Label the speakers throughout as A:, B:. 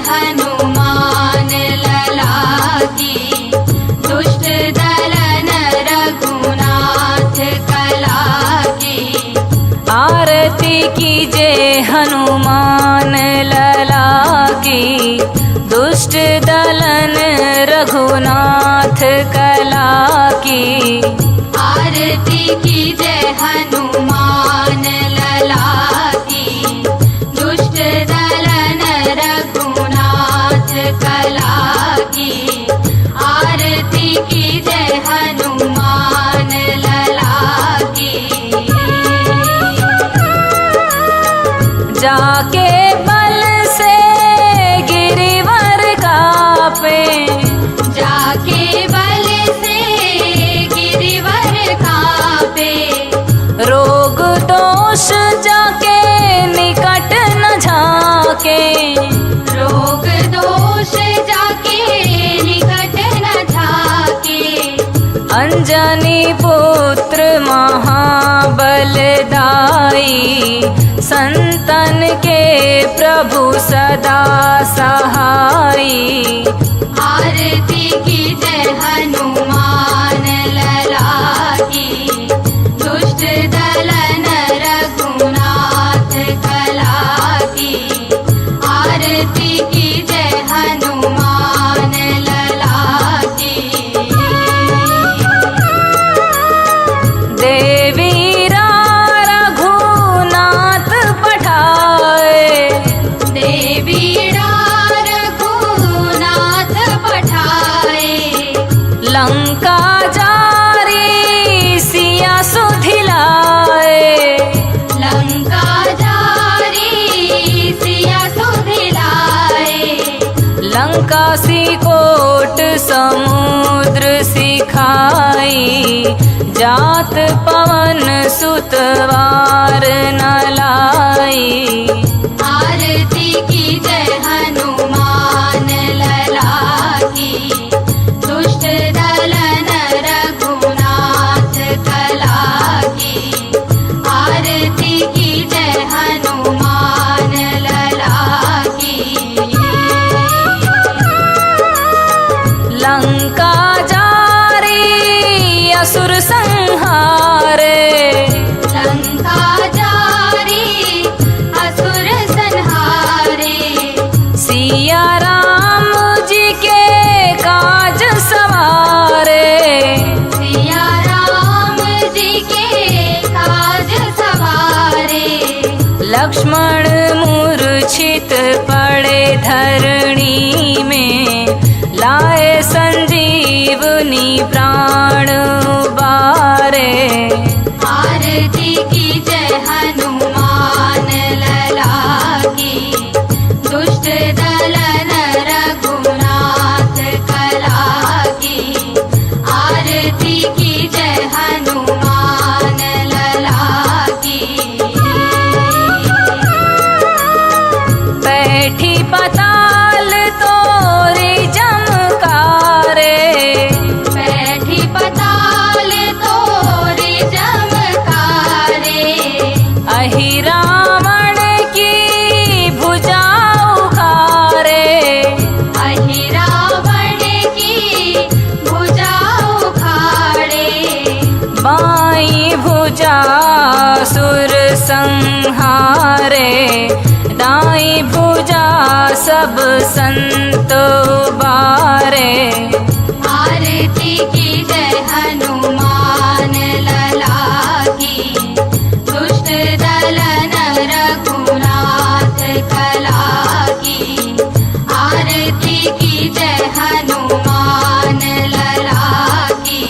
A: हनुमान लला की, दुष्ट दलन रघुनाथ कला की।
B: आरती कीजे हनुमान लला की, दुष्ट दलन रघुनाथ कला की।
A: आरती कीजे हनुमान लला की, दुष्ट दलन रघुनाथ कला की। आरती कीजे हनुमान लला की।
B: जाके बल से गिरिवर कापे,
A: जाके बल से गिरिवर कापे।
B: रोग दोष जाके निकट न झाके,
A: रोग दोष जाके निकट न झाके।
B: अंजनी पुत्र महाबलदाई, संतन के प्रभु सदा सहाई।
A: आरती कीजे हनुमान लला की, दुष्ट दलन रघुनाथ कला की। आरती कीजे हनुमान लला की।
B: देवीरा रघुनाथ पठाए,
A: देवीरा रघुनाथ पठाए।
B: लंका जारी सिया सुधिलाए,
A: लंका जारी सिया सुधिलाए।
B: लंका सिकोट समुद्र सिखाई, जात पवन सुतवार न लाई।
A: आरती कीजे हनुमान लला की, दुष्ट दलन रघुनाथ कला की। आरती कीजे हनुमान लला की।
B: लंका जारी असुर संहारे,
A: लंका जारी असुर संहारे।
B: सिया राम जी के काज सवारे,
A: सिया राम जी के काज सवारे।
B: लक्ष्मण मूर्छित पड़े धरणी में, लाए संजीवनी प्राण बारे।
A: आरती कीजे हनुमान लला की, दुष्ट दलन रघुनाथ कला की। आरती कीजे हनुमान लला की।
B: बैठी पताल तोरी जमकारे,
A: बैठी पताल तोरे जमकारे।
B: अहि रावण की भुजा उखारे,
A: अहि रावण की भुजा उखाड़े।
B: बाई भुजा सुर संहारे, दाई भुजा सब संत बारे।
A: आरती कीजे हनुमान लला की, दुष्ट दलन रघुनाथ कला की। आरती कीजे हनुमान लला की।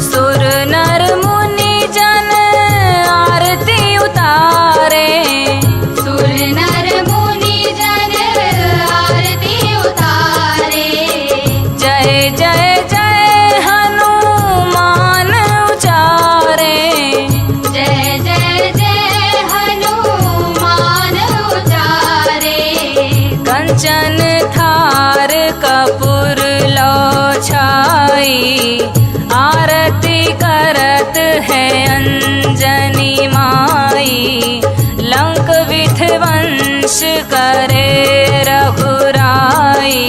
B: सुर नर मुनि जन आरती उतारे,
A: सुर नर मुनि जन आरती
B: यश करे रघुराई।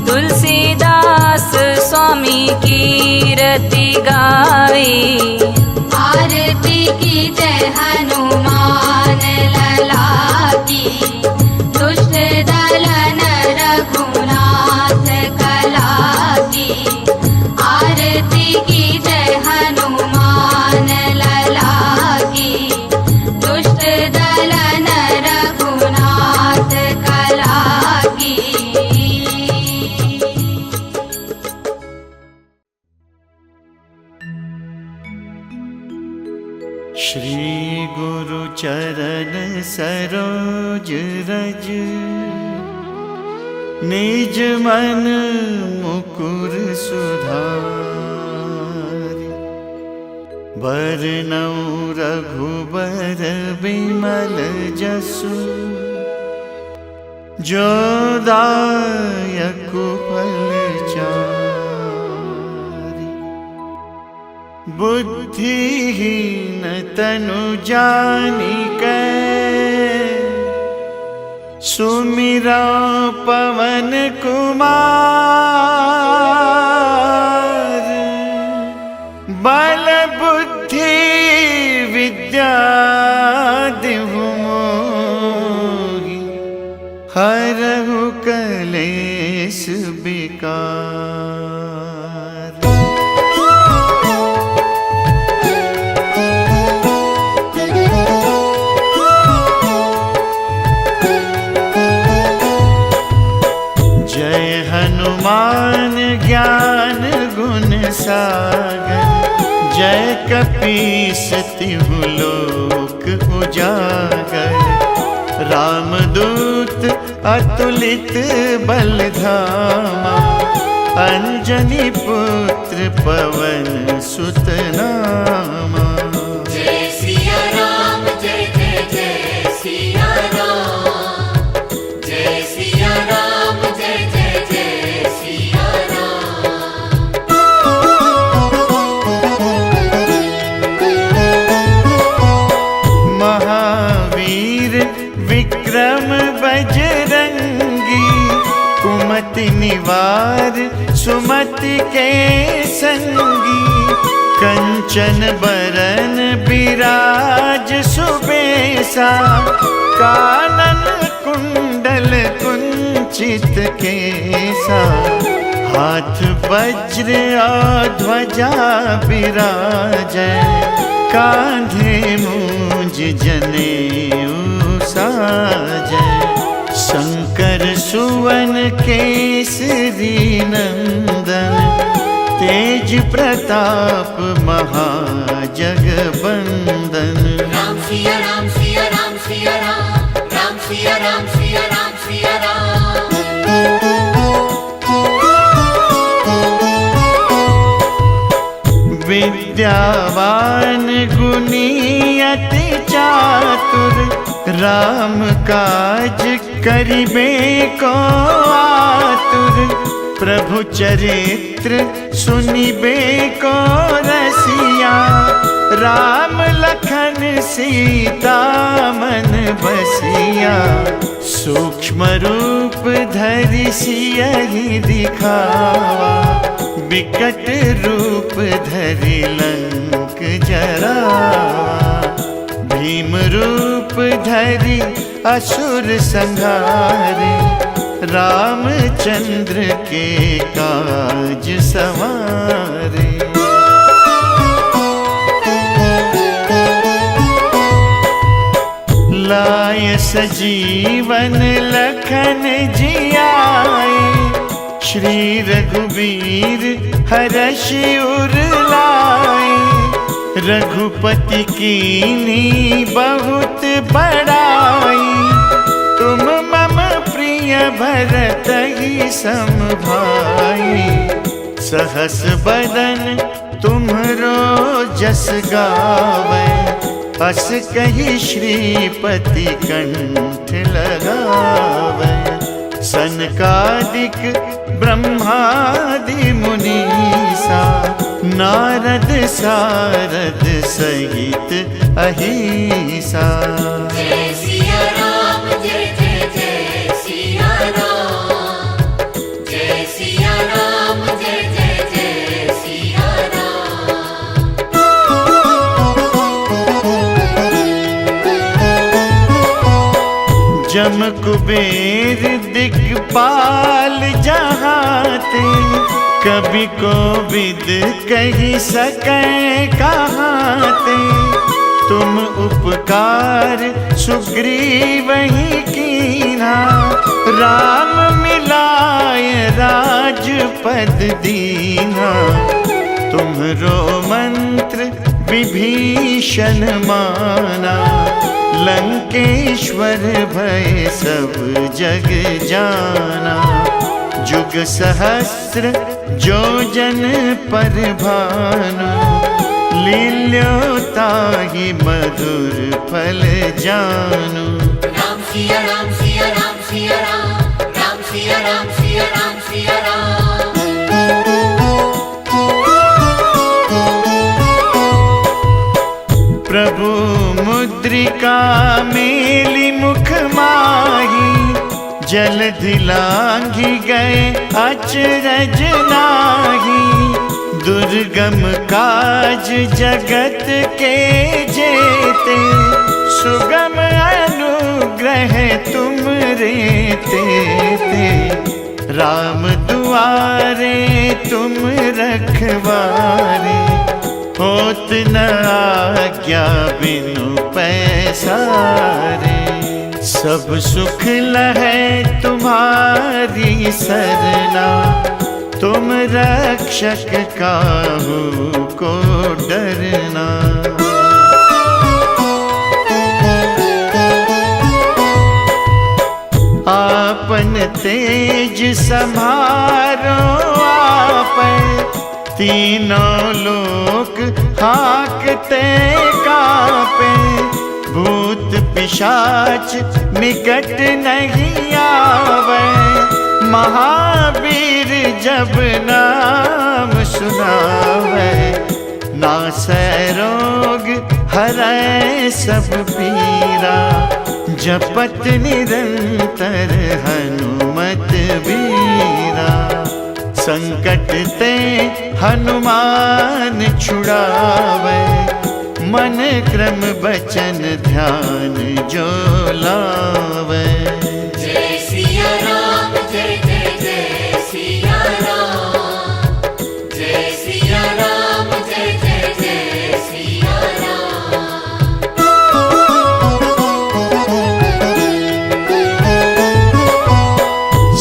B: तुलसीदास स्वामी कीरति गाई।
A: आरती की जय हनुमान लला की, दुष्ट दलन रघुनाथ कला की। आरती की जय हनुमान लला की, दुष्ट दलन रघुनाथ कला की।
C: श्री गुरु चरण सरोज रज, निज मन मुकुर सुधारि। बरनउँ रघुबर बिमल जसु, जो दायक फल चारि। बुद्धिहीन तनु जानिकै, सुमिरा पवन कुमार। बल बुद्धि विद्या देहु मोहि, हरहु कलेश विकार। जय हनुमान ज्ञान गुण सागर, जय कपीस तिहु लोक उजागर। रामदूत अतुलित बल धामा, अंजनी पुत्र पवन सुत नामा।
D: जय सिया राम जय जय जय सिया राम, जय सिया राम जय जय जय सिया राम।
C: महावीर विक्रम बजरंगी, कुमति निवार सुमति के संगी। कंचन बरन बिराज सुबेसा, कानन कुंडल कुंचित केसा। हाथ वज्र और ध्वजा बिराजै, कांधे मूंज जनेऊ साजै। शंकर सुवन केसरी नंदन, तेज प्रताप महाजगबंदन।
D: राम सिया राम सिया राम सिया राम, राम सिया राम सिया राम सिया राम।
C: विद्यावान गुणी अति चातुर, राम काज करिबे को आतुर। प्रभु चरित्र सुनिबे को रसिया, राम लखन सीता मन बसिया। सूक्ष्म रूप धरि सियहि दिखावा, विकट रूप धरि लंक जरावा। भीम रूप धरि असुर संहारे, रामचंद्र के काज सवारे। लाय सजीवन लखन जियाए, श्री रघुवीर हरषि उर लाए। रघुपति कीन्ही बहुत बड़ाई, तुम मम प्रिय भरतहि सम भाई। सहस बदन तुम्हरो जस गावै, अस कहि श्रीपति कंठ लगावै। सनकादिक ब्रह्मादि मुनीसा, नारद सारद सहित अहिसा।
D: जय सिया राम जय
C: जम कुबेर दिक्पाल जहाते, कभी कोविद कही सके कहाते। तुम उपकार सुग्रीव ही कीन्हा, राम मिलाय राजपद दीन्हा। तुम्हरो मंत्र विभीषण माना, लंकेश्वर भय सब जग जाना। जुग सहस्र जो जन पर भानु, लील्योताहि मधुर फल जानु।
D: राम सिया राम सिया राम सिया राम, राम सिया राम सिया राम सिया राम।
C: प्रभु मुद्रिका मेली मुख माही, जलधि लांघि गए अचरज नाहि। दुर्गम काज जगत के जेते, सुगम अनुग्रह तुम रे ते। राम दुआरे तुम रखवारे, होत न आज्ञा बिनु पैसारे। सब सुख लहै तुम्हारी सरना, तुम रक्षक काहू को डरना। आपन तेज समारो आपै, तीनों लोक हाकते कापे। भूत पिशाच निकट नहीं आवे, महावीर जब नाम सुनावे। नासै रोग हरै सब पीरा, जपत निरंतर हनुमत बीरा। संकट ते हनुमान छुड़ावे, मन क्रम बचन ध्यान जो लावे।
D: जय सिया राम जय जय जय सिया राम, जय सिया राम जय जय जय सिया राम।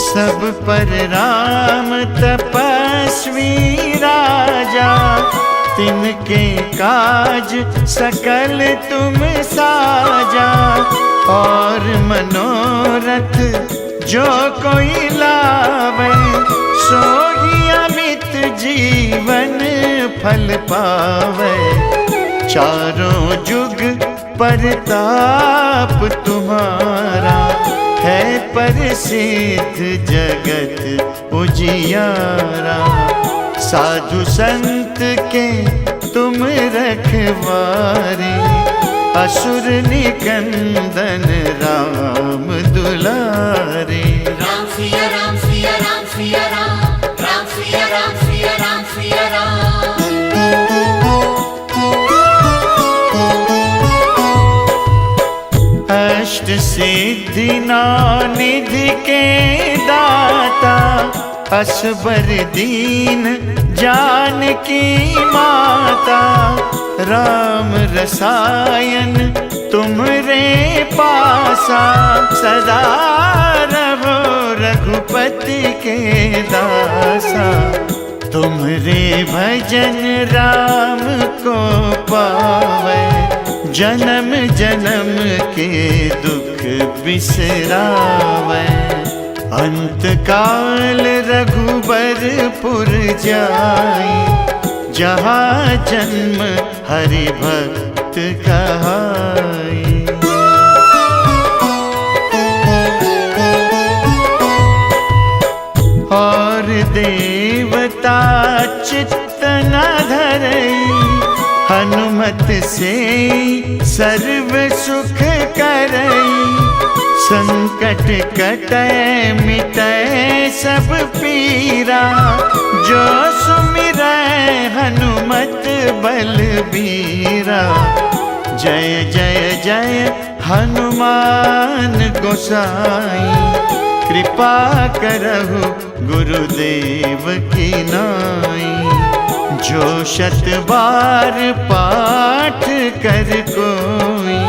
C: सब पर राम तपस्वी राजा, तिनके काज सकल तुम साजा। और मनोरथ जो कोई लावे, सोई अमित जीवन फल पावे। चारों जुग परताप तुम्हारा, है प्रसिद्ध जगत उजियारा। साधु संत के तुम रखवारे, असुर निकंदन राम दुलारे।
D: राम सिया राम सिया राम सिया राम, राम सिया राम सिया राम सिया राम।
C: अष्ट सिद्धि नौ निधि के दाता, असबर दीन जानकी माता। राम रसायन तुमरे पासा, सदा रहो रघुपति के दासा। तुमरे भजन राम को पावे, जन्म जन्म के दुख बिसरावे। अंत काल रघुबरपुर जाई, जहाँ जन्म हरि भक्त कहाई। और देवता चित्त न धरई, हनुमत से सर्व सुख करई। संकट कटै मिटै सब पीरा, जो सुमिरै हनुमत बलबीरा। जय जय जय हनुमान गोसाई कृपा करहु गुरुदेव की नाई। जो 100 बार पाठ कर कोई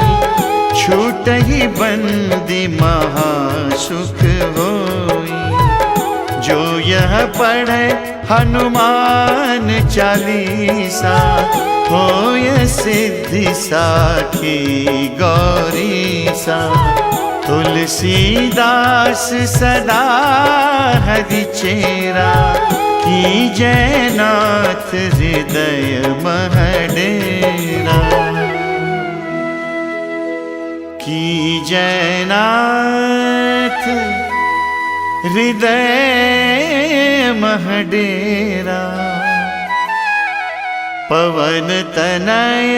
C: छूटहि बंदी महासुख होई। जो यह पढ़े हनुमान चालीसा होय सिद्धि साखी गौरीसा। तुलसीदास सदा हरि चेरा कीजय नाथ हृदय महडेरा। कीजय नाथ हृदय महडेरा। पवन तनय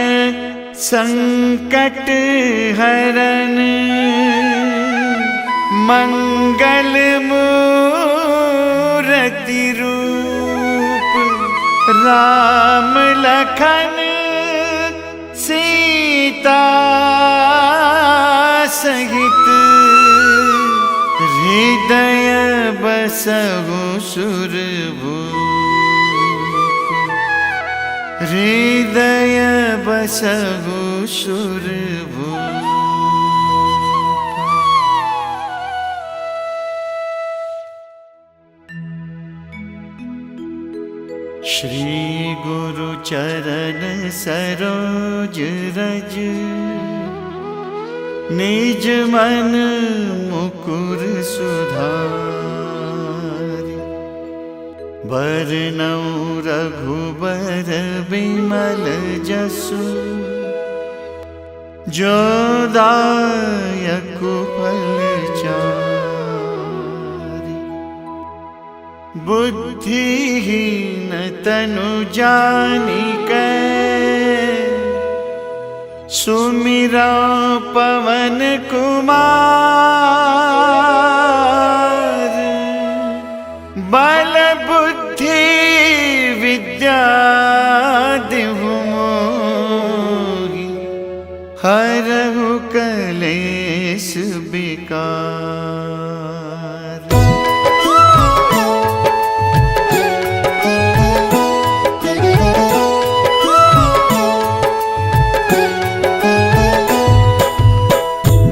C: संकट हरन मंगल मूरति रूप। राम लखन सीता सहित हृदय बसहु सुरभूप। हृदय बसहु सुरभूप। श्री गुरु चरण सरोज रज निज मन मुकुर सुधारि। बरनउँ रघुबर बिमल जसु जो दायक फलचारि। बुद्धिहीन तनु जानिकै सुमिरा पवन कुमार। बल बुद्धि विद्या देहु मोहि हरहु कलेश विकार।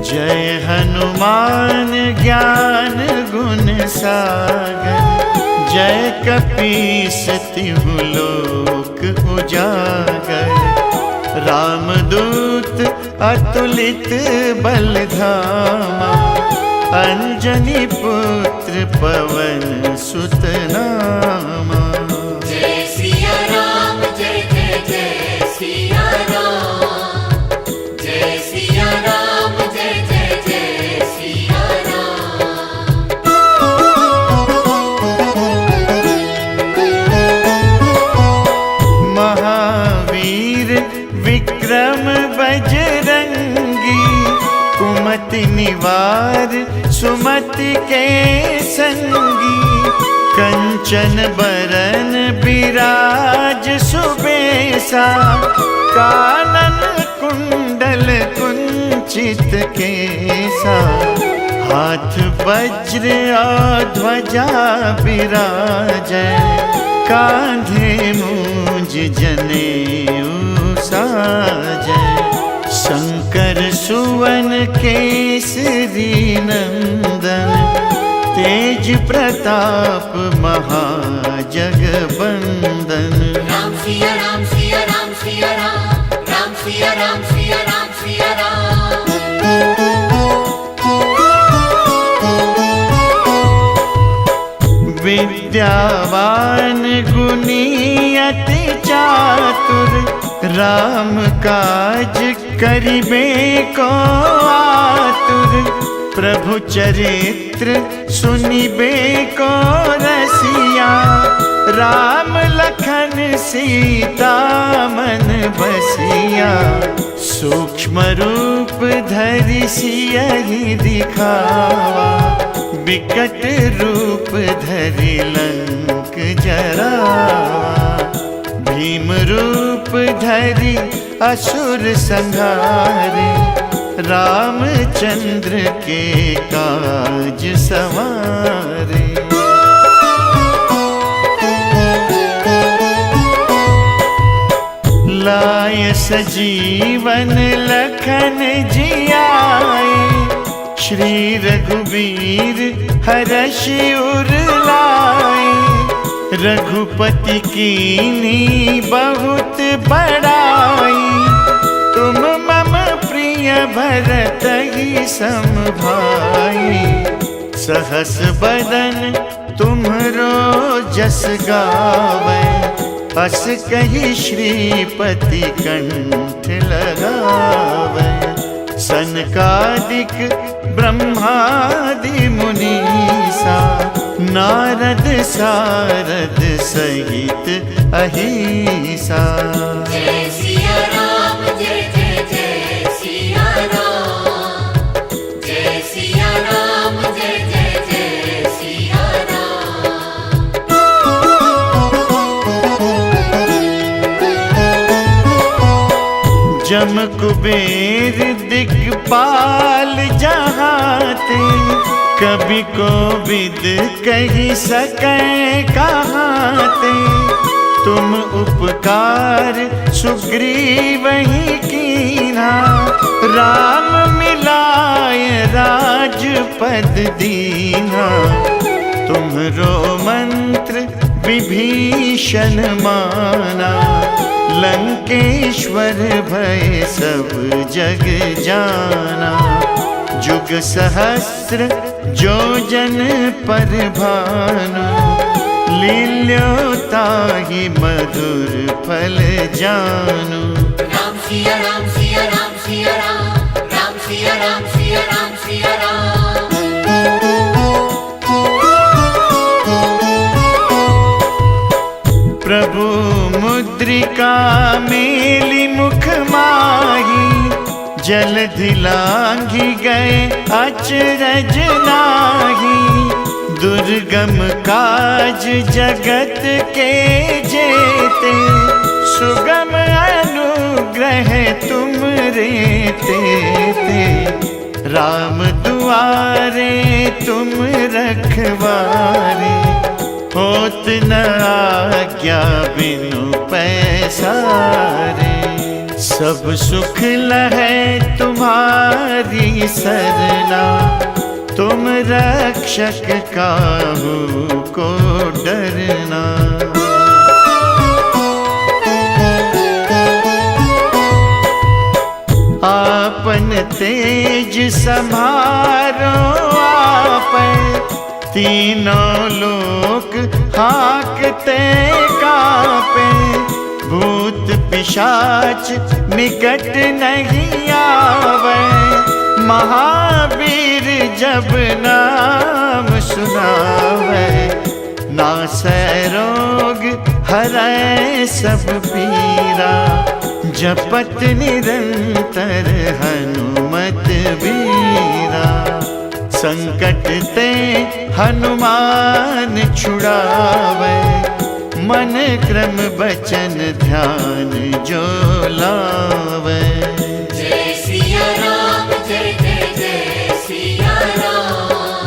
C: जय हनुमान ज्ञान गुण सागर। जय कपीस तिहु लोक उजागर। रामदूत अतुलित बल धामा। अंजनी पुत्र पवन सुत नामा।
D: जय सिया राम जय जय जय सिया राम। जय सिया राम जय जय जय सिया राम।
C: महावीर विक्रम बजरंगी। कुमति निवार सुमति के संगी। कंचन बरन बिराज सुबेसा। कानन कुंडल कुंचित केसा। हाथ वज्र और ध्वजा बिराजै। कांधे मूंज जनेऊ साजै। शंकर सुवन केसरी नंदन। तेज प्रताप महाजगबंदन।
D: राम सिया राम सिया राम सिया राम। राम सिया राम सिया राम सिया राम।
C: विद्यावान गुणी अति चातुर। राम काज करिबे को आतुर। प्रभु चरित्र सुनिबे को रसिया। राम लखन सीता मन बसिया। सूक्ष्म रूप धरि सियहि दिखावा। विकट रूप धरि लंक जरावा। भीम रूप धरि असुर संहारे। रामचंद्र के काज सवारे। लाय सजीवन लखन जियाए, श्री रघुबीर हर्षि उर लाए। रघुपति कीन्ही बहुत बड़ाई, तुम मम प्रिय भरत ही सम भाई। सहस बदन तुम्हरो जस गावै, अस कहि श्रीपति कंठ लगावै। सनकादिक ब्रह्मादि मुनीसा, नारद सारद सहित अहिसा।
D: जय सिया राम जय जय जय सिया राम, जय सिया राम जय जय जय सिया राम।
C: जम कुबेर दिक्पाल जहाते, कभी कोविद कही सकै कहाते। तुम उपकार सुग्रीव ही कीन्हा, राम मिलाय राजपद दीन्हा। तुम्हरो मंत्र विभीषण माना, लंकेश्वर भय सब जग जाना। जुग सहस्र जो जन पर भानु, लील्यो ताहि मधुर फल जानु।
D: राम सिया राम सिया राम सिया राम, राम सिया राम सिया राम सिया राम।
C: प्रभु मुद्रिका मेली मुख माही, जलधि लांघि गए अचरज नाहि। दुर्गम काज जगत के जेते, सुगम अनुग्रह तुम रे तेते। राम दुआरे तुम रखवारे, होत न आज्ञा बिनु पैसारे। सब सुख लहै तुम्हारी सरना, तुम रक्षक काहू को डरना। आपन तेज सम्हारो आपै, तीनों लोक हाकते कापे। भूत पिशाच निकट नहीं आवे, महावीर जब नाम सुनावे। नासै रोग हरै सब पीरा, जपत निरंतर हनुमत बीरा। संकट ते हनुमान छुड़ावे, मन क्रम बचन ध्यान जो लावे।
D: जय सिया राम जय जय जय सिया राम,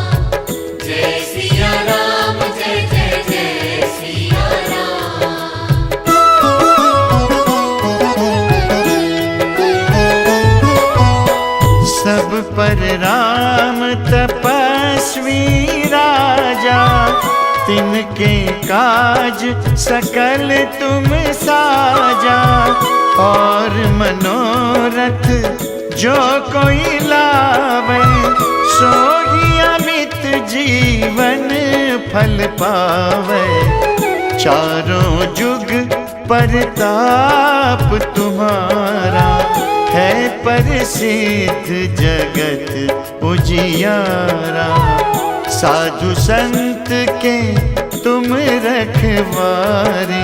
D: जय सिया राम जय जय जय सिया राम।
C: सब पर राम तपस्वी राजा, तिनके काज सकल तुम साजा। और मनोरथ जो कोई लावे, सोई अमित जीवन फल पावे। चारों जुग परताप तुम्हारा, है प्रसिद्ध जगत उजियारा। साधु संत के तुम रखवारे,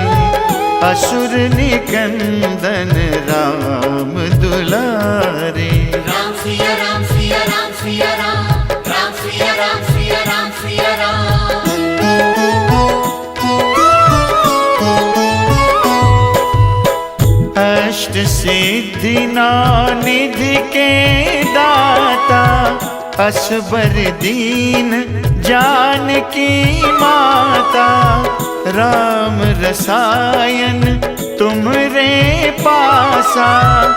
C: असुर निकंदन राम दुलारे।
D: राम सिया राम सिया राम सिया राम, राम सिया राम सिया राम सिया राम।
C: अष्ट सिद्धि नौ निधि के दाता, असबर दीन जानकी माता, राम रसायन तुमरे पासा,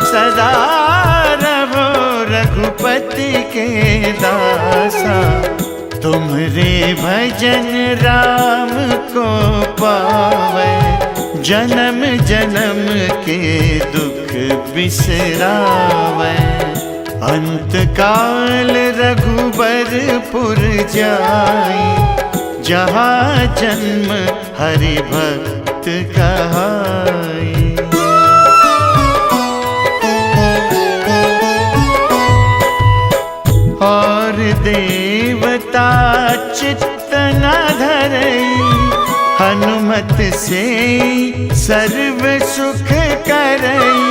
C: सदा रहो रघुपति के दासा। तुम्हरे भजन राम को पावे, जन्म जन्म के दुख बिसरावे। अंत काल रघुबरपुर जाई, जहाँ जन्म हरि भक्त कहाई। और देवता चित्त न धरई, हनुमत से सर्व सुख करई।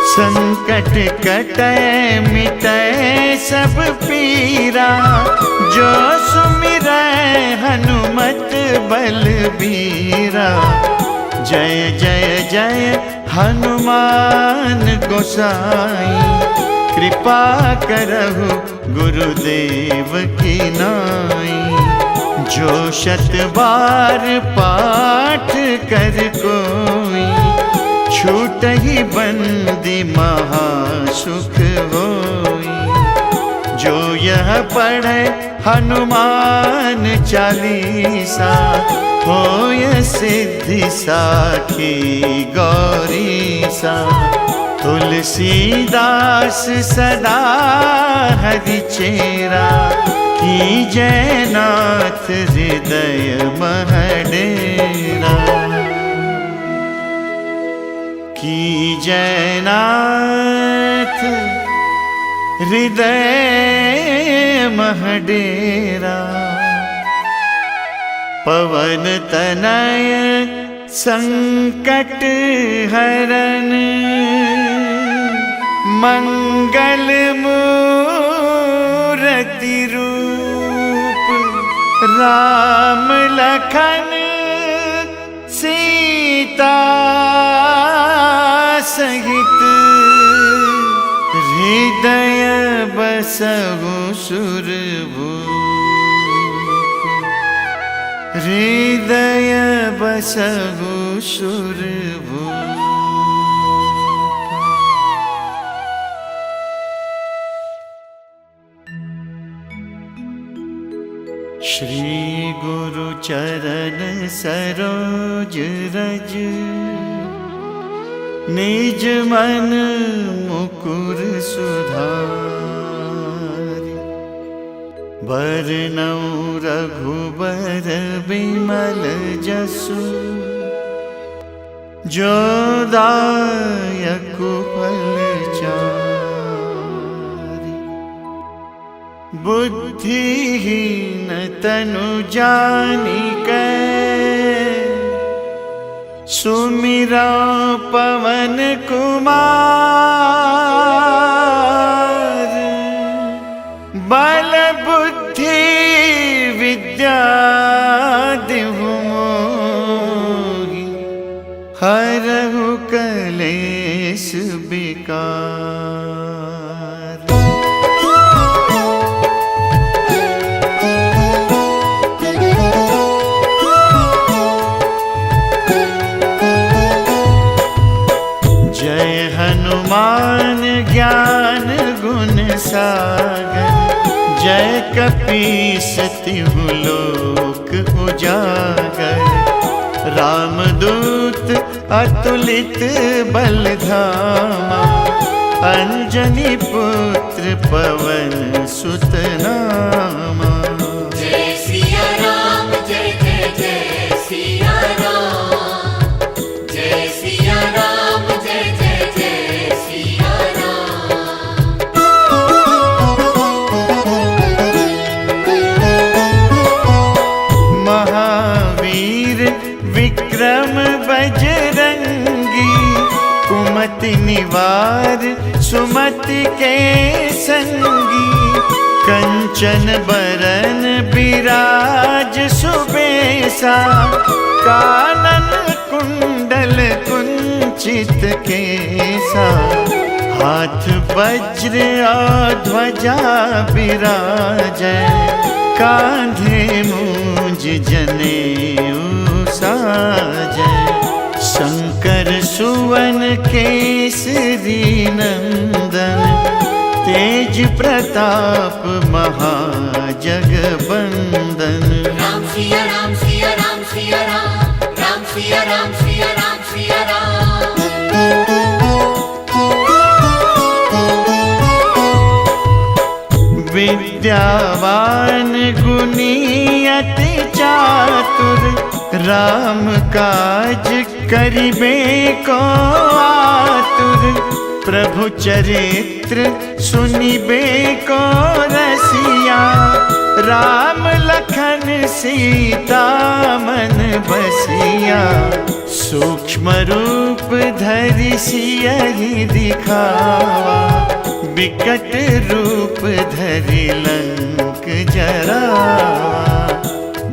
C: संकट कटै मिटै सब पीरा, जो सुमिरै हनुमत बलबीरा। जय जय जय हनुमान गोसाई, कृपा करहु गुरुदेव की नाई। जो शत बार पाठ कर कोई, छूटहि बंदी महासुख होई। जो यह पढ़े हनुमान चालीसा, होय सिद्धि साखी गौरीसा। तुलसीदास सदा हरिचेरा, कीजय नाथ हृदय मह डेरा। कीजय नाथ हृदय मह डेरा। पवन तनय संकट हरन, मंगल मूरति रूप। राम लखन सीता सहित, हृदय बसहु सुरभूप। हृदय बसहु सुरभूप। श्री गुरु चरण सरोज रज, निज मन मुकुर सुधारि। बरनउँ रघुबर बिमल जसु, जो दायक फलचारि। बुद्धिहीन तनु जानिकै, सुमिरा पवन कुमार। बल बुद्धि विद्या देहु मोहि, हरहु कलेश विकार। जय हनुमान ज्ञान गुण सागर, जय कपीस तिहु लोक उजागर। रामदूत अतुलित बल धामा, अंजनी पुत्र पवन सुत नामा।
D: जय सिया राम जय जय जय सिया राम। जय सिया राम जय जय जय सिया राम।
C: महावीर विक्रम बजरंगी, कुमति निवार सुमति के संगी। कंचन बरन बिराज सुबेसा, कानन कुंडल कुंचित चित केसा, हाथ वज्र और ध्वजा विराजै, कांधे मूंज जनेऊ साजै। शंकर सुवन केसरी नंदन, तेज प्रताप महाजगबंदन।
D: राम सिया राम सिया राम सिया राम, राम सिया राम सिया राम सिया राम।
C: विद्यावान गुणी अति चातुर, राम काज करिबे को आतुर। प्रभु चरित्र सुनिबे को रसिया, राम लखन सीता मन बसिया। सूक्ष्म रूप धरि सियहि दिखावा, विकट रूप धरि लंक जरावा।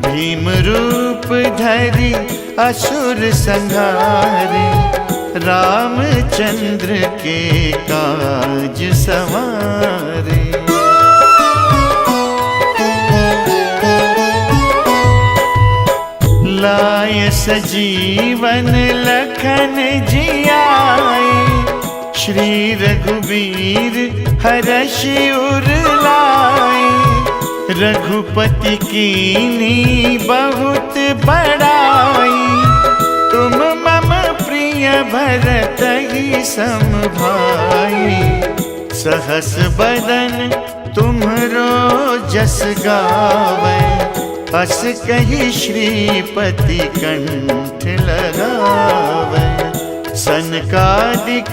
C: भीम रूप धरि असुर संहारे, रामचंद्र के काज सवारे। लाय सजीवन लखन जियाए, श्री रघुवीर हरषि उर लाए। रघुपति कीन्ही बहुत बड़ाई, तुम मम प्रिय भरतहि सम भाई। सहस बदन तुम्हरो जस गावै, अस कहि श्रीपति कंठ लगावै। सनकादिक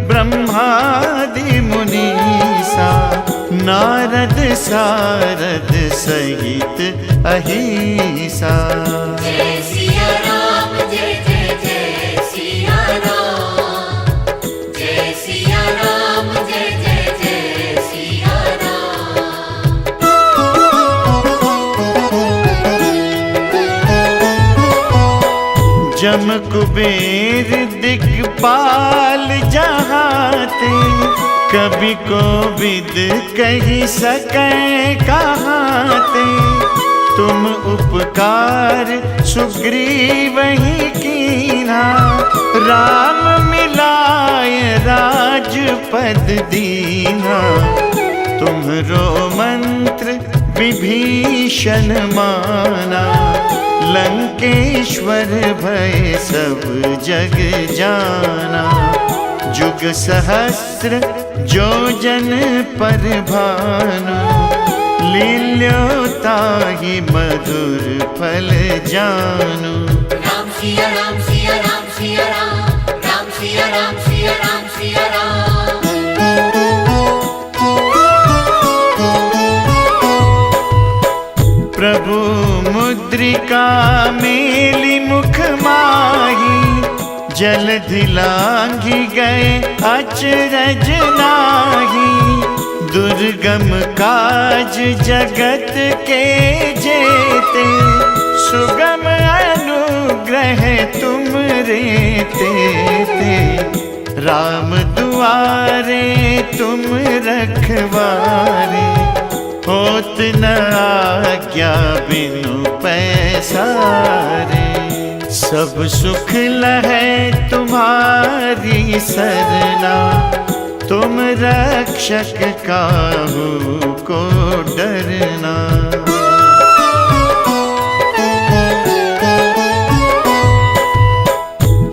C: ब्रह्मादि मुनीसा, नारद सारद सहित अहिसा।
D: जय सिया राम जय जय जय सिया राम, जय सिया राम जय जय जय सिया राम।
C: जम कुबेर दिक्पाल जहाते, कभी कोविद कही सकै कहाते। तुम उपकार सुग्रीवहि कीन्हा, राम मिलाय राजपद दीन्हा। तुम्हरो मंत्र विभीषण माना, लंकेश्वर भय सब जग जाना। जुग सहस्र जो जन पर भानु, लील्योताहि मधुर फल जानु।
D: राम सिया राम सिया राम सिया राम, राम सिया राम सिया राम सिया राम।
C: प्रभु मुद्रिका मेली मुख माही, जलधि लांघि गए अचरज नाहि। दुर्गम काज जगत के जेते, सुगम अनुग्रह तुम रे तेते। राम दुआरे तुम रखवारे, होत न आज्ञा बिनु पैसारे। सब सुख लहै तुम्हारी सरना, तुम रक्षक काहू को डरना।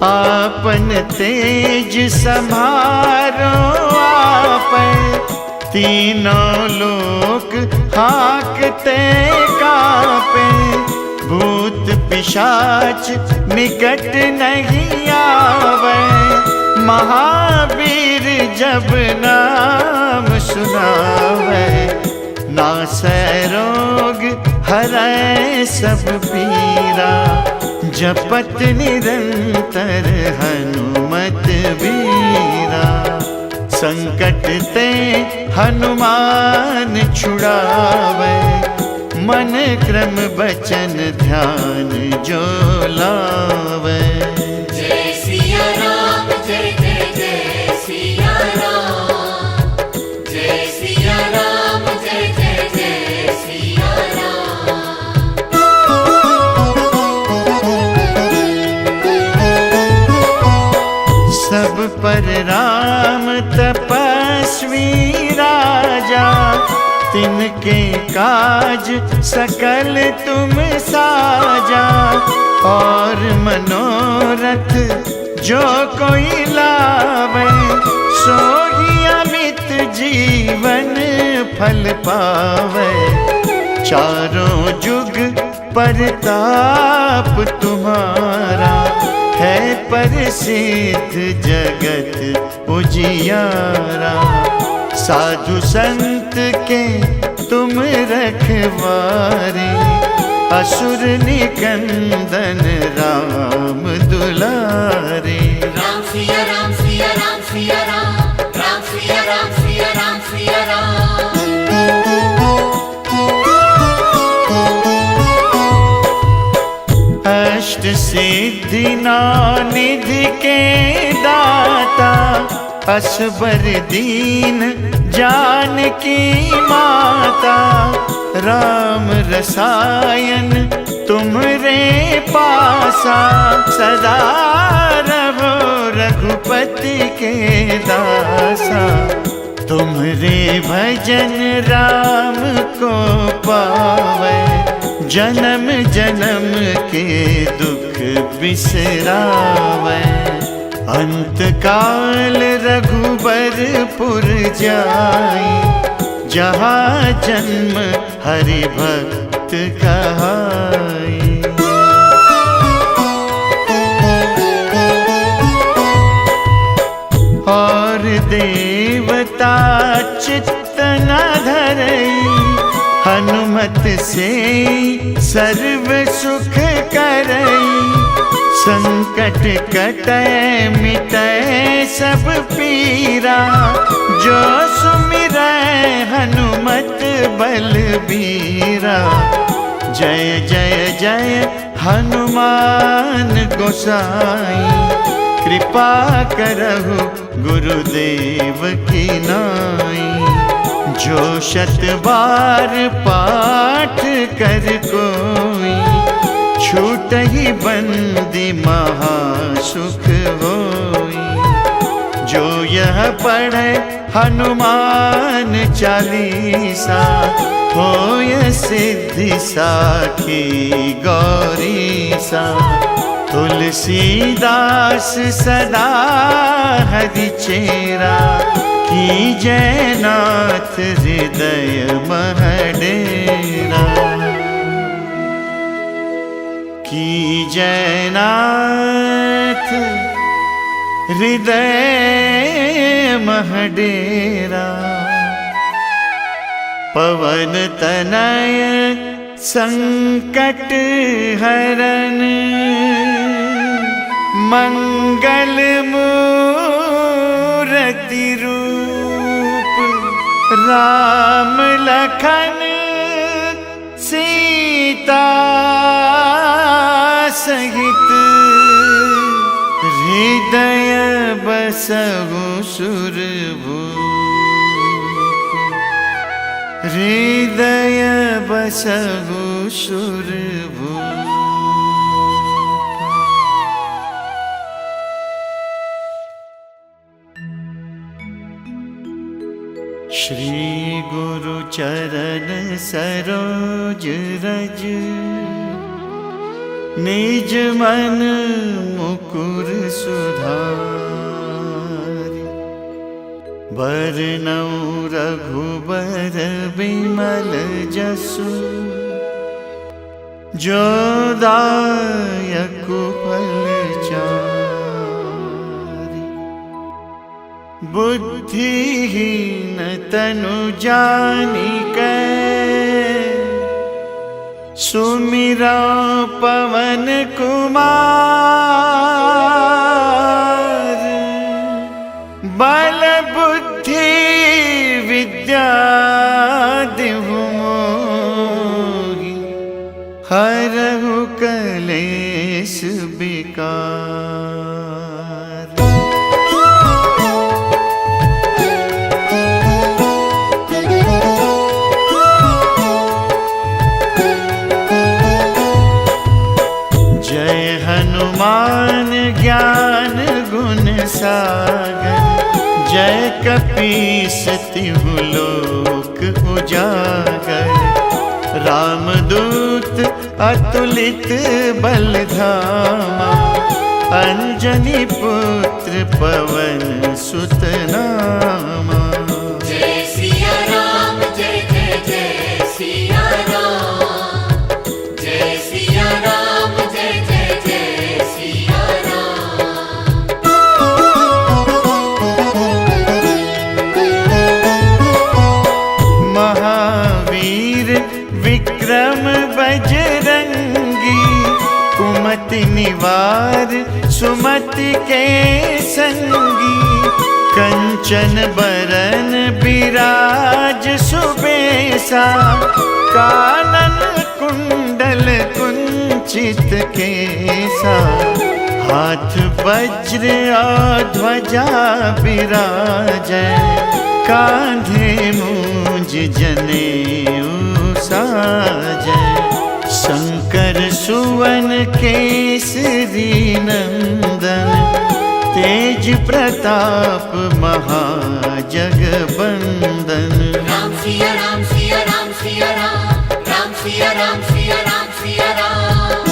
C: आपन तेज सम्हारो आपै, तीनों लोक हाकते कापे। भूत पिशाच निकट नहीं आवे, महावीर जब नाम सुनावे। नासै रोग हरै सब पीरा, जपत निरंतर हनुमत बीरा। संकट ते हनुमान छुड़ावे, मन क्रम बचन ध्यान जो लावे।
D: जय सिया राम
C: तिनके काज सकल तुम साजा, और मनोरथ जो कोई लावे, सोही अमित जीवन फल पावे। चारों जुग परताप तुम्हारा, है प्रसिद्ध जगत उजियारा। साधु संत के तुम रखवारे, असुर निकंदन राम दुलारे।
D: राम सिया राम सिया राम सिया राम, राम सिया राम सिया राम सिया राम।
C: अष्ट सिद्धि निधि के दाता, असबर दीन जानकी माता। राम रसायन तुमरे पासा, सदा रहो रघुपति के दासा। तुम्हारे भजन राम को पावे, जन्म जन्म के दुख बिसरावे। अंत काल रघुबरपुर जाई, जहाँ जन्म हरि भक्त कहाई। और देवता चित्त न धरई, हनुमत से सर्व सुख करई। संकट कटै मिटै सब पीरा, जो सुमिरै हनुमत बलबीरा। जय जय जय हनुमान गोसाई, कृपा करहु गुरुदेव की नाई। जो शत बार पाठ कर कोई, छूटहि बंदी महासुख होई। जो यह पढ़े हनुमान चालीसा, होय सिद्धि साखी गौरीसा। तुलसीदास सदा हरि चेरा, कीजय नाथ हृदय मह डेरा। कीजय नाथ हृदय मह डेरा। पवन तनय संकट हरन, मंगल मूरति रूप। राम लखन सीता सहित, हृदय बसहु सुरभूप। हृदय बसहु सुरभूप। श्री गुरु चरण सरोज रज, निज मन मुकुर सुधारि। बरनउँ रघुबर बिमल जसु, जो दायक फलचारि। बुद्धिहीन तनु जानिकै, सुमिरा पवन कुमार। बल बुद्धि विद्या देहु मोहि, हरहु कलेश विकार। जय हनुमान ज्ञान गुण सागर, जय कपीस तिहु लोक उजागर। रामदूत अतुलित बलधामा, अंजनी पुत्र पवन सुत नामा।
D: जय सिया राम जय जय जय सिया राम, जय सिया राम जय जय जय सिया राम।
C: महावीर विक्रम बजरंगी, कुमति निवार सुमति के संगी। कंचन बरन बिराज सुबेसा, कानन कुंडल कुंचित केसा। हाथ वज्र और ध्वजा बिराजै, कांधे मूंज जनेऊ साजै। शंकर सुवन केसरी नंदन, तेज प्रताप महाजगबंदन।
D: राम सिया राम सिया राम सिया राम, राम सिया राम सिया राम सिया राम।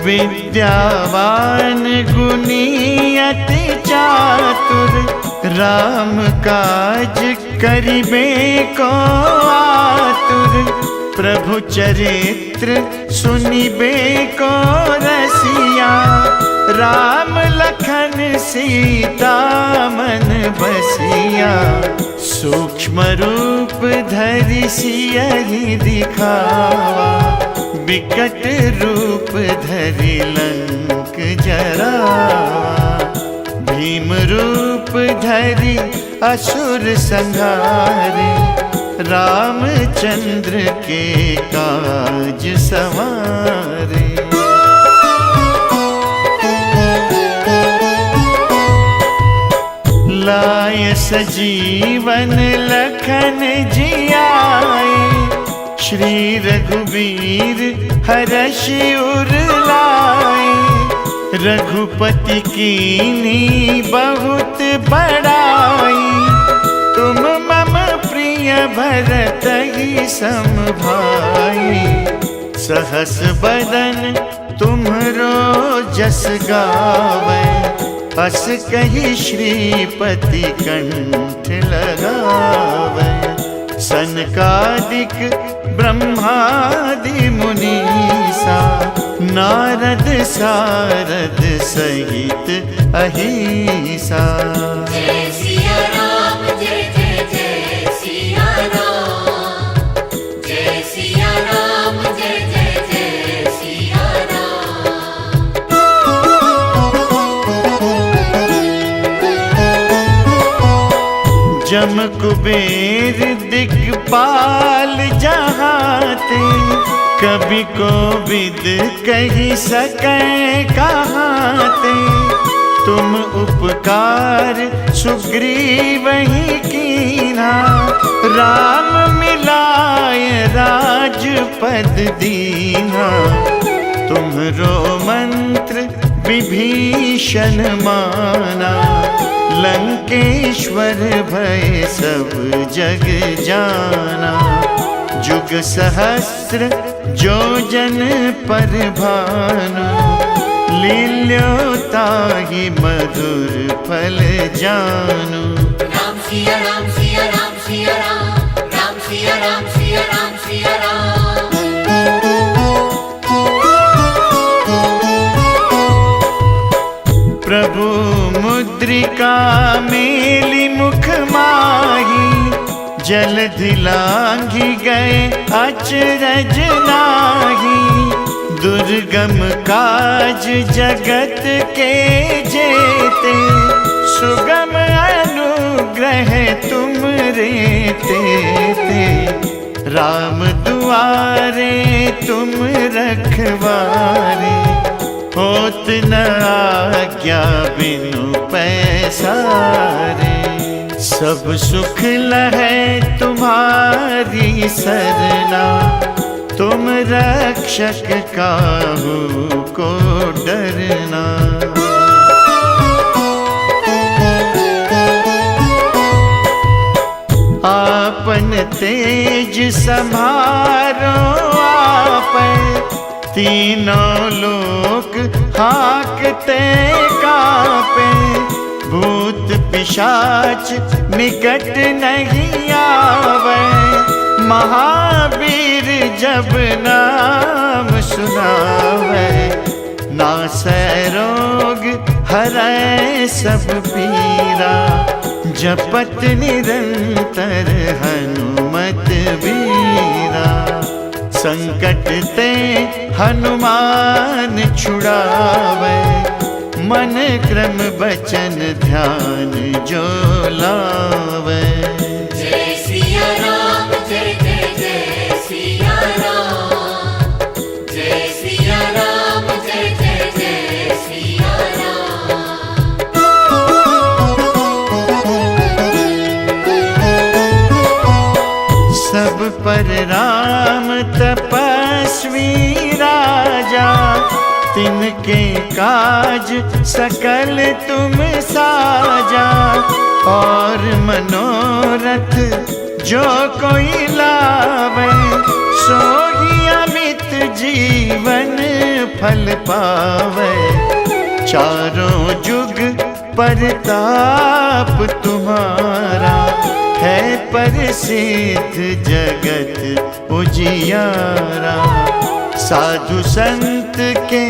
C: विद्यावान गुणी अति चातुर, राम काज करिबे को आतुर। प्रभु चरित्र सुनिबे को रसिया, राम लखन सीता मन बसिया। सूक्ष्म रूप धरि सियहि दिखावा, विकट रूप धरि लंक जरावा। भीम रूप धरि असुर संहारे, रामचंद्र के काज सवारे। लाय सजीवन लखन जियाए, श्री रघुवीर हरषि उर लाए। रघुपति कीन्ही बहुत बड़ाई, तुम मम प्रिय भरतहि सम भाई। सहस बदन तुम्हरो जस गावै, अस कहि श्रीपति कंठ लगावै। सनकादिक ब्रह्मादि मुनीसा, नारद सारद सहित अहिसा।
D: जय सिया राम जय जय जय सिया राम, जय सिया राम जय जय जय सिया राम।
C: जम कुबेर दिक्पाल जहाते, कभी कोविद कही सकै कहाते। तुम उपकार सुग्रीवहि कीन्हा, राम मिलाय राजपद दीन्हा। तुम्हरो मंत्र विभीषण माना, लंकेश्वर भय सब जग जाना। जुग सहस्र जो जन पर भानु, लील्यो ताहि मधुर फल जानु।
D: राम सिया राम सिया राम सिया राम, राम सिया राम सिया राम सिया राम।
C: प्रभु मुद्रिका मेली मुख माही, जलधि लांघि गए अचरज नाहि। दुर्गम काज जगत के जेते, सुगम अनुग्रह तुम रे तेते। राम दुआरे तुम रखवारे, होत न आज्ञा बिनु पैसारे। सब सुख लहै तुम्हारी सरना, तुम रक्षक काहू को डरना। तेज संभारो आप, तीनों लोक हाकते कापे, भूत पिशाच निकट नहीं आवे, महावीर जब नाम सुनावे, नासै रोग हरै सब पीरा, जपत निरंतर हनुमत बीरा, संकट ते हनुमान छुड़ावे, मन क्रम बचन ध्यान जो लावे।
D: जय सिया राम जय जय जय सिया राम, जय सिया राम जय जय जय सिया राम।
C: सब पर राम तपस्वी राजा, तिनके काज सकल तुम साजा, और मनोरथ जो कोई लावे, सोई अमित जीवन फल पावे, चारों जुग परताप तुम्हारा, है प्रसिद्ध जगत उजियारा, साधु संत के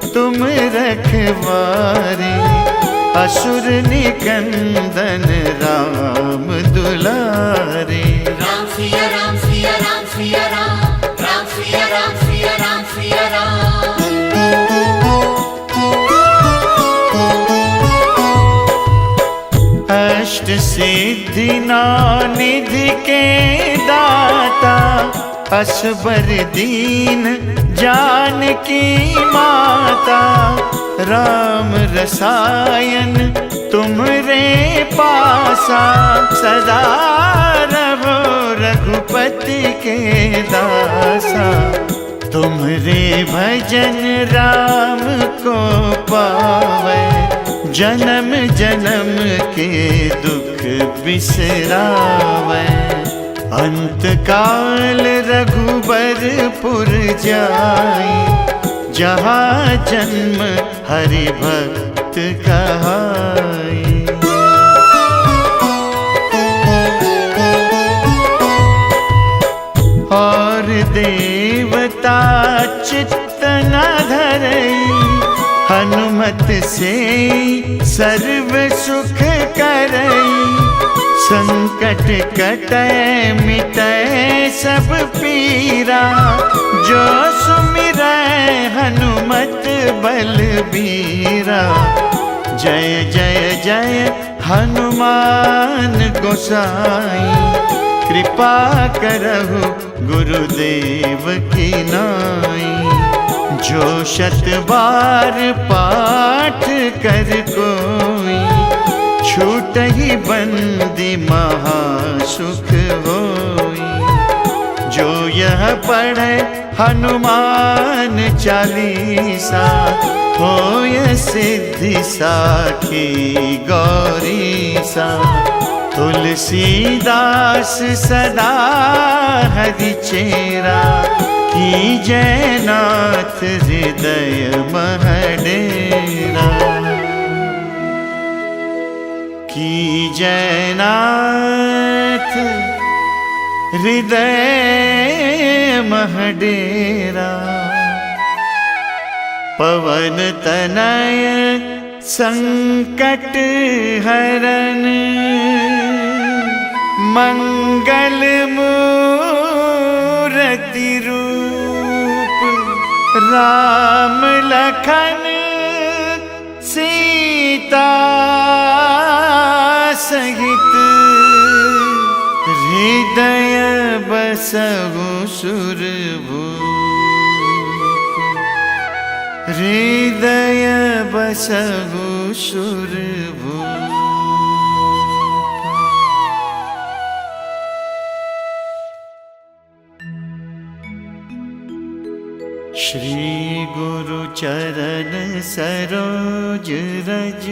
C: तुम रखवारे, असुर निकंदन राम दुलारे।
D: राम सिया राम सिया राम सिया राम, राम सिया राम सिया राम सिया राम।
C: अष्ट सिद्धि नौ निधि के दाता, असबर दीन जानकी माता, राम रसायन तुमरे पासा, सदा रहो रघुपति के दासा, तुम्हारे भजन राम को पावे, जन्म जन्म के दुख बिसरावे, अंत काल रघुबरपुर जाई, जहाँ जन्म हरि भक्त कहाई। और देवता चित्त न धरई, हनुमत से सर्व सुख करई, संकट कटै मिटै सब पीरा, जो सुमिरै हनुमत बलबीरा, जय जय जय हनुमान गोसाई, कृपा करहु गुरुदेव की नाई, जो शत बार पाठ कर कोई, छूटहि बंदी महासुख होई, जो यह पढ़े हनुमान चालीसा, होय सिद्धि साखी गौरीसा, तुलसीदास सदा हरि चेरा, की जयनाथ हृदय महडेरा, की जयनाथ हृदय महडेरा, पवन तनय संकट हरन, मंगल मूर्ति रूप, राम लखन सीता सहित, हृदय बसहु सुरभूप, हृदय बसहु सुरभूप। श्री गुरु चरण सरोज रज,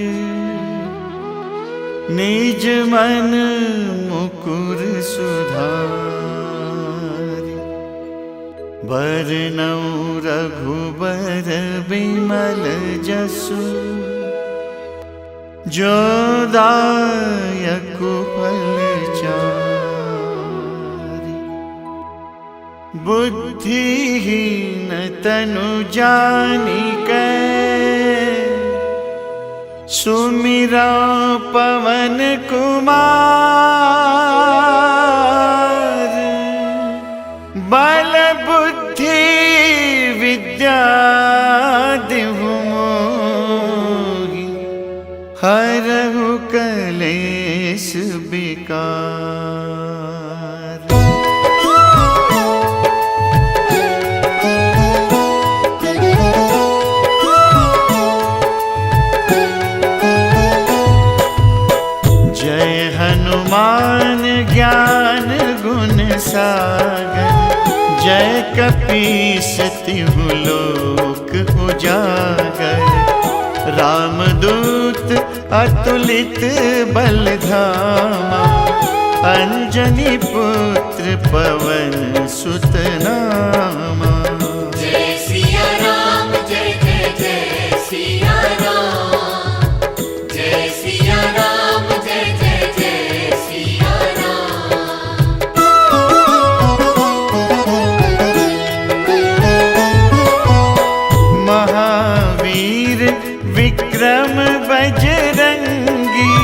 C: निज मन मुकुर सुधारि। बरनउँ रघुबर बिमल जसु, जो दायक फलचारि। बुद्धिहीन तनु जानिकै, सुमिरा पवन कुमार। बल बुद्धि विद्या देहु मोहि, हरहु कलेश विकार। जय हनुमान ज्ञान गुण सागर, जय कपीस तिहु लोक उजागर। रामदूत अतुलित बल धामा, अंजनी पुत्र पवन सुत नामा।
D: जय सिया राम जय जय जय सिया राम, जय सिया राम जय जय जय सिया राम।
C: महावीर विक्रम बजरंगी,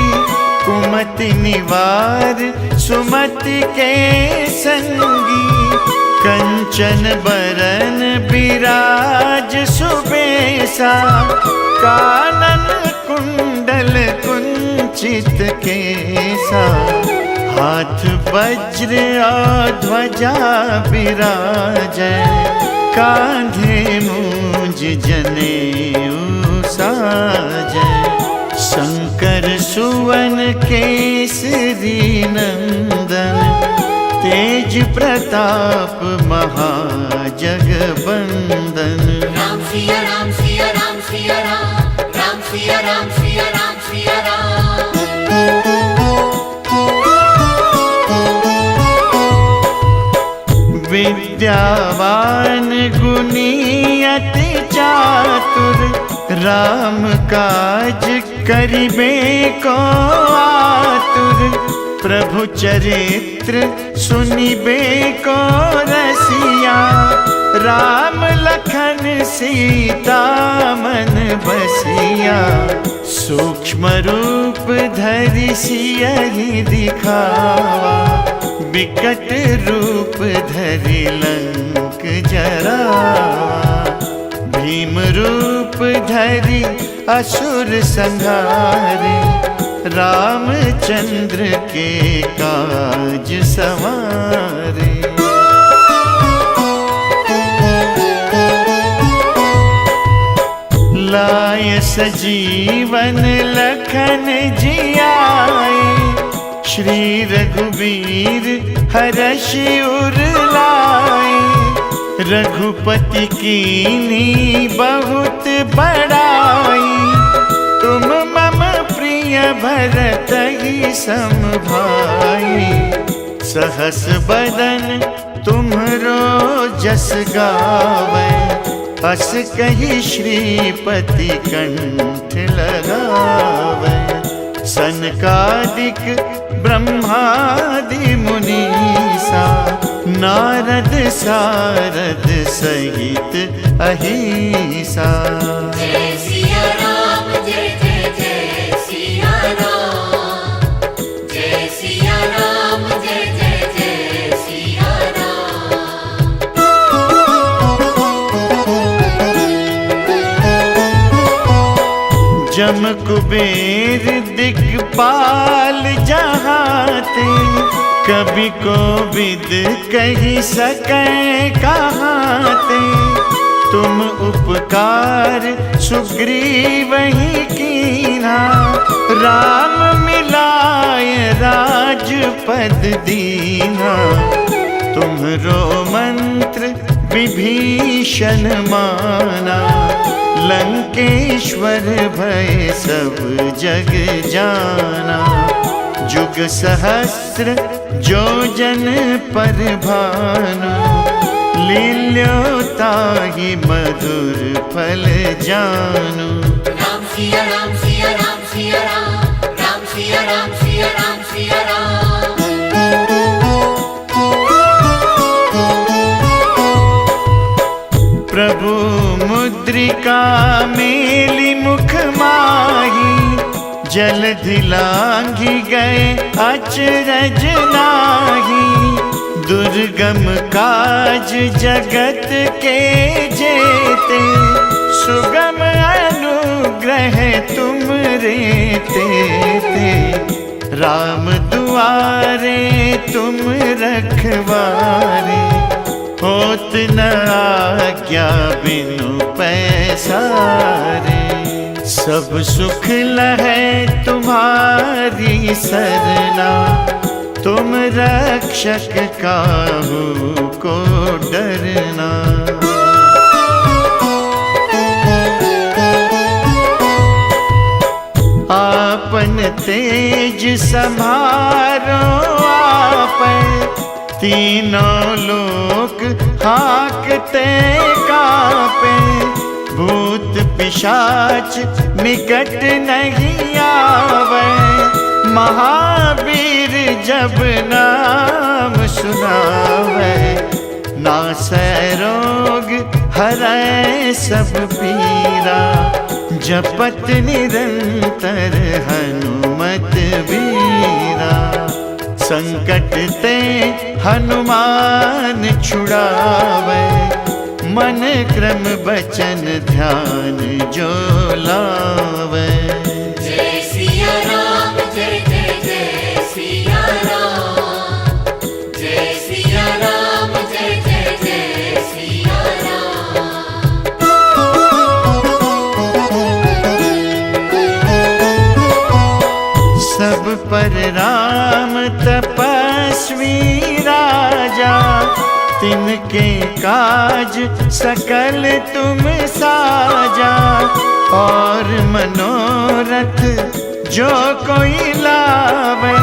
C: कुमति निवार सुमति के संगी। कंचन बरन बिराज सुबेसा, कानन कुंडल कुंचित केसा। हाथ वज्र और ध्वजा बिराजै, कांधे मूंज जनेऊ साजै। शंकर सुवन केसरी नंदन, तेज प्रताप महाजगबंदन।
D: राम सिया राम सिया राम सिया राम, राम सिया राम सिया राम सिया राम।
C: विद्यावान गुणी अति चातुर, राम काज करिबे को आतुर। प्रभु चरित्र सुनिबे को रसिया, राम लखन सीता मन बसिया। सूक्ष्म रूप धरि सियहि दिखावा, विकट रूप धरि लंक जरावा। भीम रूप धरि असुर संहारे, रामचंद्र के काज सवारे। लाय सजीवन लखन जियाए, श्री रघुवीर हरषि उर लाए। रघुपति कीन्ही बहुत बड़ाई, तुम मम प्रिय भरतहि सम भाई। सहस बदन तुम्हरो जस गावै, अस कहि श्रीपति कंठ लगावै। सनकादिक ब्रह्मादि मुनीसा, नारद सारद सहित अहिसा।
D: जय सिया राम जय जय जय सिया राम, जय सिया राम जय जय जय सिया राम।
C: जम कुबेर दिक्पाल जहाते, कभी कोविद कही सकै कहाते। तुम उपकार सुग्रीवहि कीन्हा, राम मिलाय राजपद दीन्हा। तुम्हरो मंत्र विभीषण माना, लंकेश्वर भय सब जग जाना। जुग सहस्र जो जन पर भानु, लील्योताहि मधुर फल जानु।
D: राम सिया राम सिया राम सिया राम, राम सिया राम सिया राम सिया राम।
C: प्रभु मुद्रिका मेली मुख माही, जलधि लांघि गए अचरज नाहि। दुर्गम काज जगत के जेते, सुगम अनुग्रह तुम रे तेते। राम दुआरे तुम रखवारे, होत न आज्ञा बिनु पैसारे। सब सुख लहै तुम्हारी सरना, तुम रक्षक काहू को डरना। आपन तेज सम्हारो आपै, तीनों लोक हाकते कापे। भूत पिशाच निकट नहीं आवे, महावीर जब नाम सुनावे। नासै रोग हरै सब पीरा, जपत निरंतर हनुमत बीरा। संकट ते हनुमान छुड़ावे, मन क्रम बचन ध्यान जो लावे।
D: जय सिया राम जय जय जय सिया राम, जय सिया राम जय जय जय सिया राम।
C: सब पर राम तपस्वी राजा, तिनके काज सकल तुम साजा। और मनोरथ जो कोई लावे,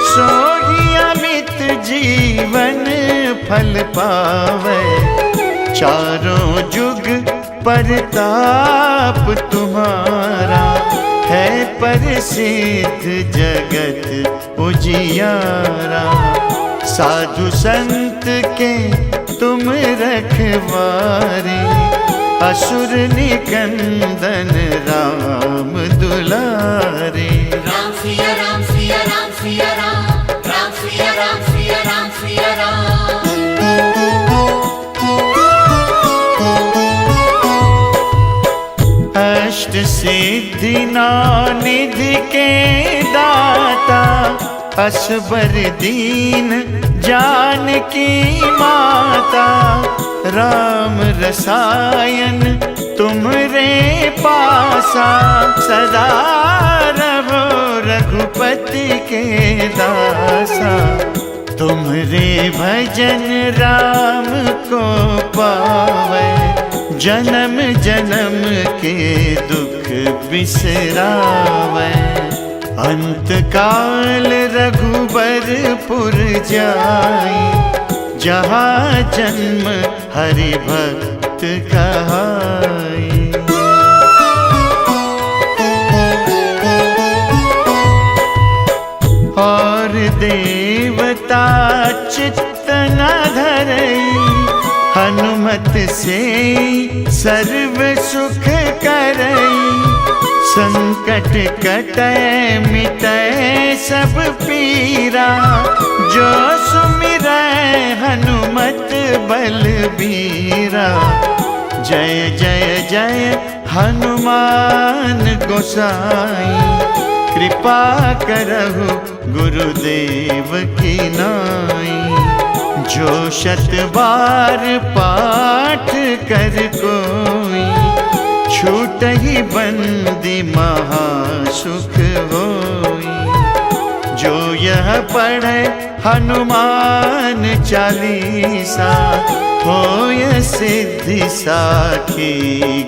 C: सोई अमित जीवन फल पावे। चारों जुग परताप तुम्हारा, है प्रसिद्ध जगत उजियारा। साधु संत के तुम रखवारे, असुर निकंदन राम दुलारे।
D: राम सिया राम सिया राम सिया राम, राम सिया राम सिया राम सिया राम।
C: अष्ट सिद्धि नौ निधि के दाता, असबर दीन जानकी माता। राम रसायन तुमरे पासा, सदा रहो रघुपति के दासा। तुम्हरे भजन राम को पावे, जन्म जन्म के दुख बिसरावे। अंत काल रघुबरपुर जाई, जहाँ जन्म हरि भक्त कहाई। और देवता चित्त न धरई, हनुमत से सर्व सुख करई। संकट कटै मिटै सब पीरा, जो सुमिरै हनुमत बलबीरा। जय जय जय हनुमान गोसाई, कृपा करहु गुरुदेव की नाई। जो शत बार पाठ कर कोई, छूटहि बंदी महासुख होई। जो यह पढ़े हनुमान चालीसा, होय सिद्धि साखी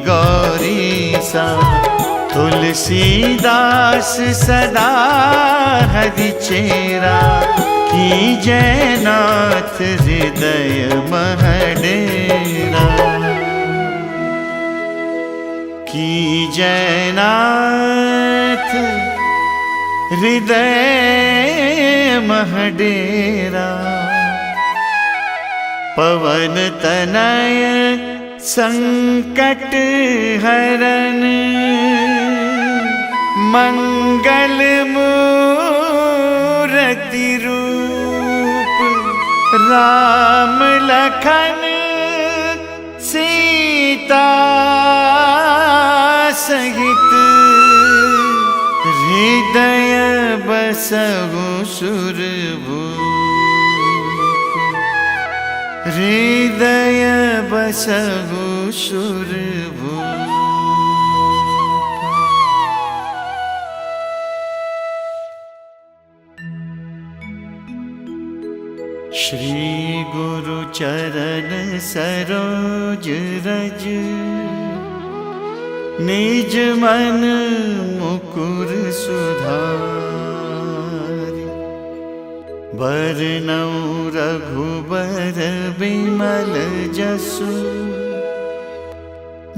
C: गौरी सा। तुलसीदास सदा हरि चेरा, की जयनाथ हृदय महडेरा। की जयनाथ हृदय महडेरा। पवन तनय संकट हरन, मंगल मूरति रूप। राम लखन सीता सहित, हृदय बसहु सुरभूप। हृदय बसहु सुरभूप। श्री गुरु चरण सरोज रज, निज मन मुकुर सुधारि। बरनउँ रघुबर बिमल जसु,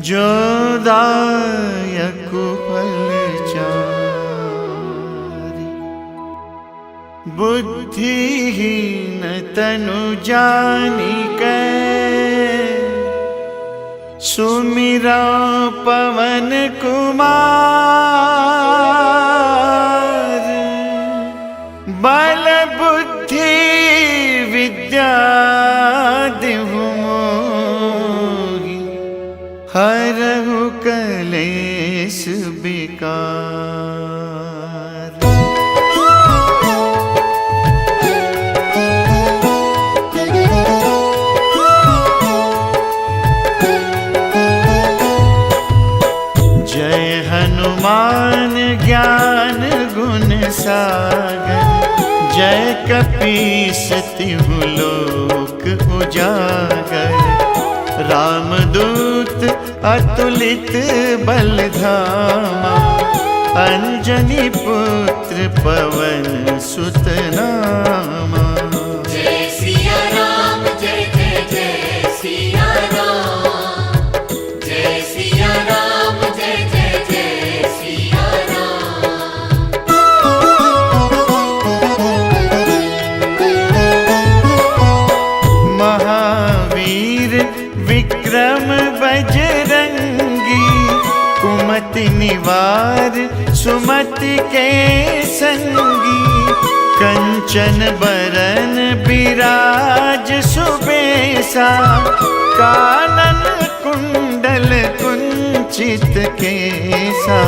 C: जो दायक फलचारि। बुद्धिहीन तनु जानिकै, सुमिरा पवन कुमार। बल बुद्धि विद्या देहु मोहि, हरहु कलेश विकार। जय हनुमान ज्ञान गुण सागर, जय कपीस तिहु लोक उजागर। रामदूत अतुलित बल धामा, अंजनी पुत्र पवन सुत नामा।
D: जय सिया राम जय जय जय सिया राम। जय सिया राम जय जय जय सिया राम।
C: महावीर विक्रम बजरंगी, कुमति निवार सुमति के संगी। कंचन बरन बिराज सुबेसा, कानन कुंडल कुंचित केसा।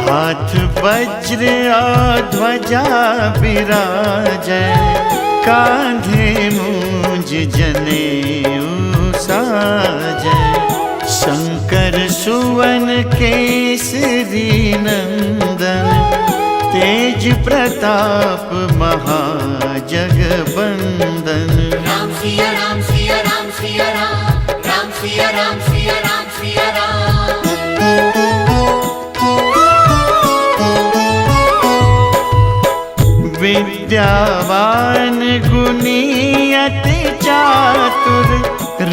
C: हाथ वज्र और ध्वजा बिराजै, कांधे मूंज जनेऊ साजै। शंकर सुवन केसरी नंदन, तेज प्रताप महाजगबंदन।
D: राम सिया राम सिया राम सिया राम। राम सिया राम सिया राम सिया राम।
C: विद्यावान गुणी अति चातुर,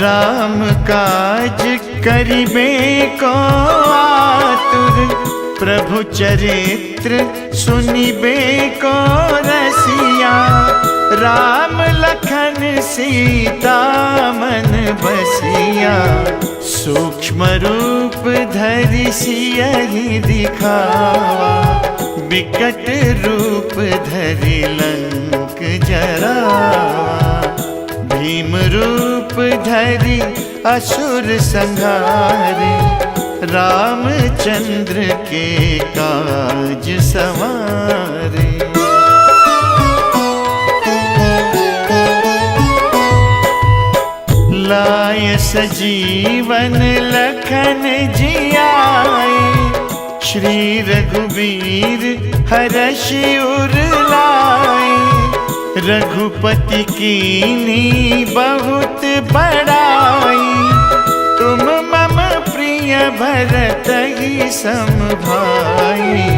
C: राम काज करिबे को आतुर। प्रभु चरित्र सुनिबे को रसिया, राम लखन सीता मन बसिया। सूक्ष्म रूप धरि सियहि दिखावा, विकट रूप धरि लंक जरावा। भीम रूप धरि असुर संहारे, रामचंद्र के काज सवारे। लाय सजीवन लखन जियाए, श्री रघुवीर हरषि उर लाए। रघुपति कीनी बहुत बड़ाई, तुम मम प्रिय भरत ही सम भाई।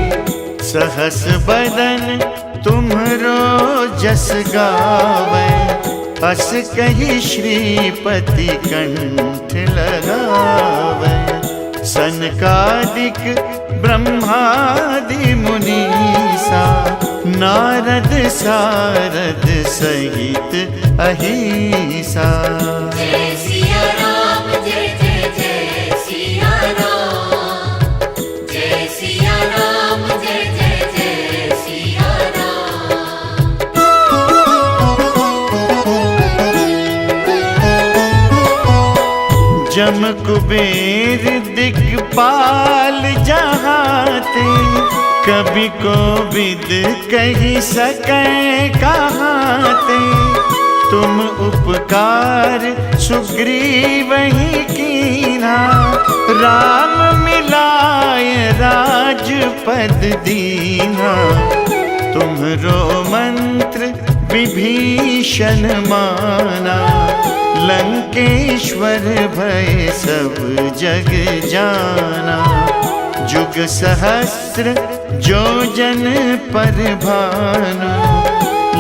C: सहस बदन तुम्हरो जस गावै, अस कही श्रीपति कंठ लगावै। सनकादिक ब्रह्मादि मुनीसा, नारद सारद सहित अहिसा।
D: जय सिया राम जय जय जय सिया राम, जय सिया राम जय जय जय सिया राम।
C: जम कुबेर दिक्पाल जहाते, कभी कोविद कही सकै कहाते। तुम उपकार सुग्रीव ही कीना, राम मिलाय राजपद दीना। तुम्हरो मंत्र विभीषण माना, लंकेश्वर भय सब जग जाना। जुग सहस्र जो जन पर भानु,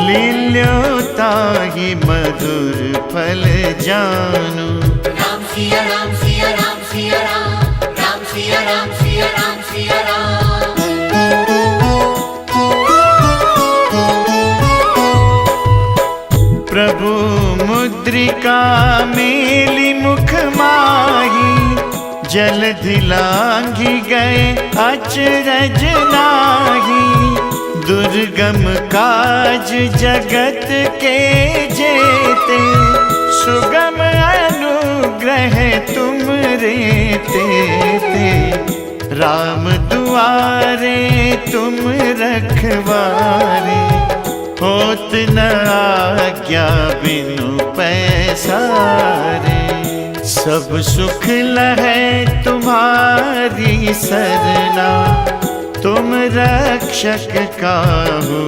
C: लील्योताहि मधुर फल जानु।
D: राम सिया राम सिया राम सिया राम, राम सिया राम सिया राम सिया राम।
C: प्रभु मुद्रिका मेली मुख माही, जलधि लांघि गए अचरज नाहि। दुर्गम काज जगत के जेते, सुगम अनुग्रह तुम रे तेते। राम दुआरे तुम रखवारे, होत न आज्ञा बिनु पैसारे। सब सुख लहै तुम्हारी सरना, तुम रक्षक काहू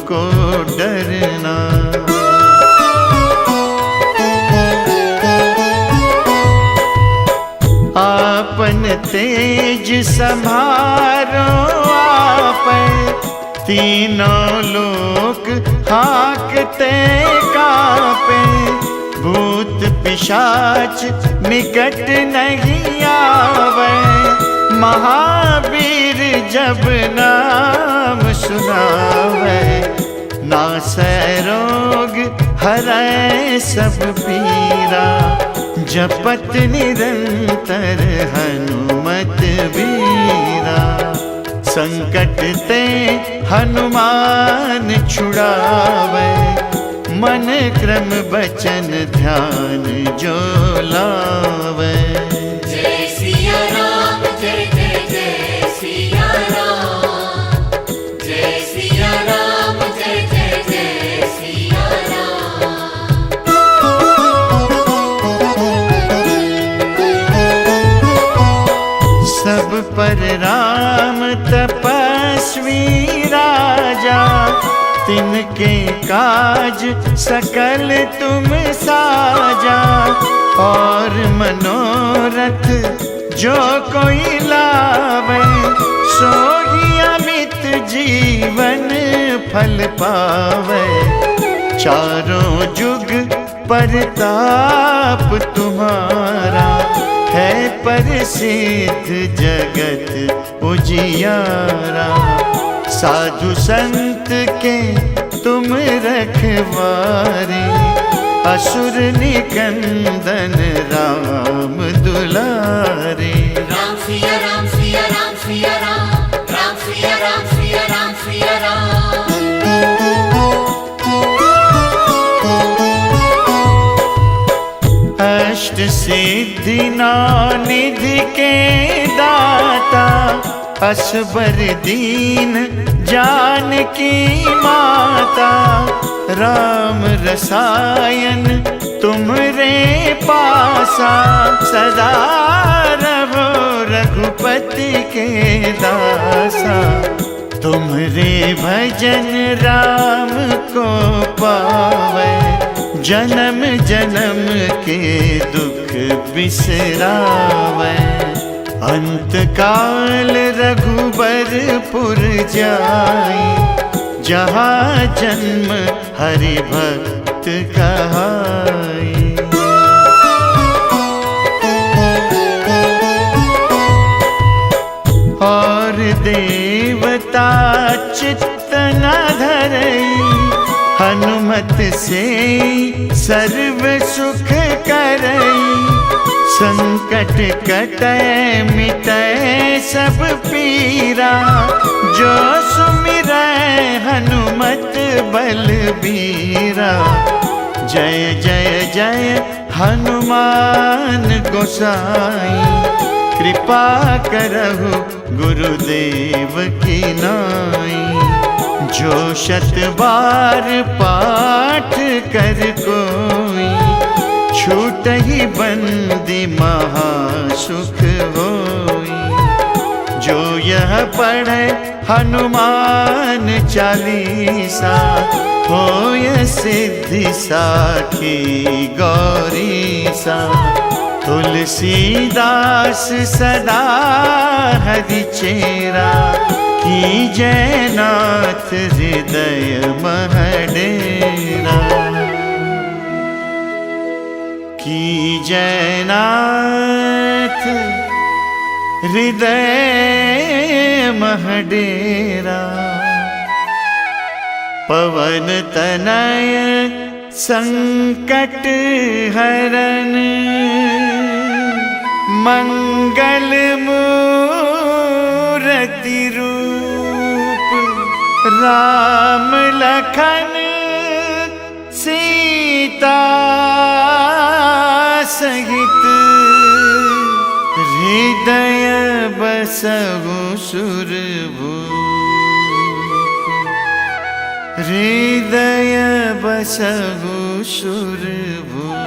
C: को डरना। आपन तेज सम्हारो आपै, तीनों लोक हाकते कापे। भूत पिशाच निकट नहीं आवे, महावीर जब नाम सुनावे। नासै रोग हरै सब पीरा, जपत निरंतर हनुमत बीरा। संकट ते हनुमान छुड़ावे, मन क्रम बचन ध्यान जो लावे।
D: जय सिया राम जय जय जय सिया राम, जय सिया राम जय जय जय सिया राम।
C: सब पर राम तपस्वी राजा, तिनके काज सकल तुम साजा। और मनोरथ जो कोई लावे, सोई अमित जीवन फल पावे। चारों जुग परताप तुम्हारा, है प्रसिद्ध जगत उजियारा। साधु संत के तुम रखवारे, असुर निकंदन राम दुलारे।
D: राम सिया राम सिया राम सिया राम, राम सिया राम सिया राम सिया राम।
C: अष्ट सिद्धि नौ निधि के दाता, असबर दीन जानकी माता। राम रसायन तुमरे पासा, सदा रहो रघुपति के दासा। तुम करे भजन राम को पावे, जन्म जन्म के दुख बिसरावे। अंत काल रघुबरपुर जाई, जहाँ जन्म हरि भक्त कहाई। और देवता चित्त न धरई, हनुमत से सर्व सुख करई। संकट कटै मिटै सब पीरा, जो सुमिरै हनुमत बलबीरा। जय जय जय हनुमान गोसाई, कृपा करहु गुरुदेव की नाई। जो शत बार पाठ कर कोई, छूटहि बंदी महासुख होई। जो यह पढ़े हनुमान चालीसा, होय सिद्धि साखी गौरीसा। तुलसीदास सदा हरि चेरा, कीजय नाथ हृदय मह डेरा। कीजय नाथ हृदय मह डेरा। पवन तनय संकट हरन, मंगल मूरति रूप। राम लखन सीता सहित, हृदय बसहु सुरभूप। हृदय बसहु सुरभूप।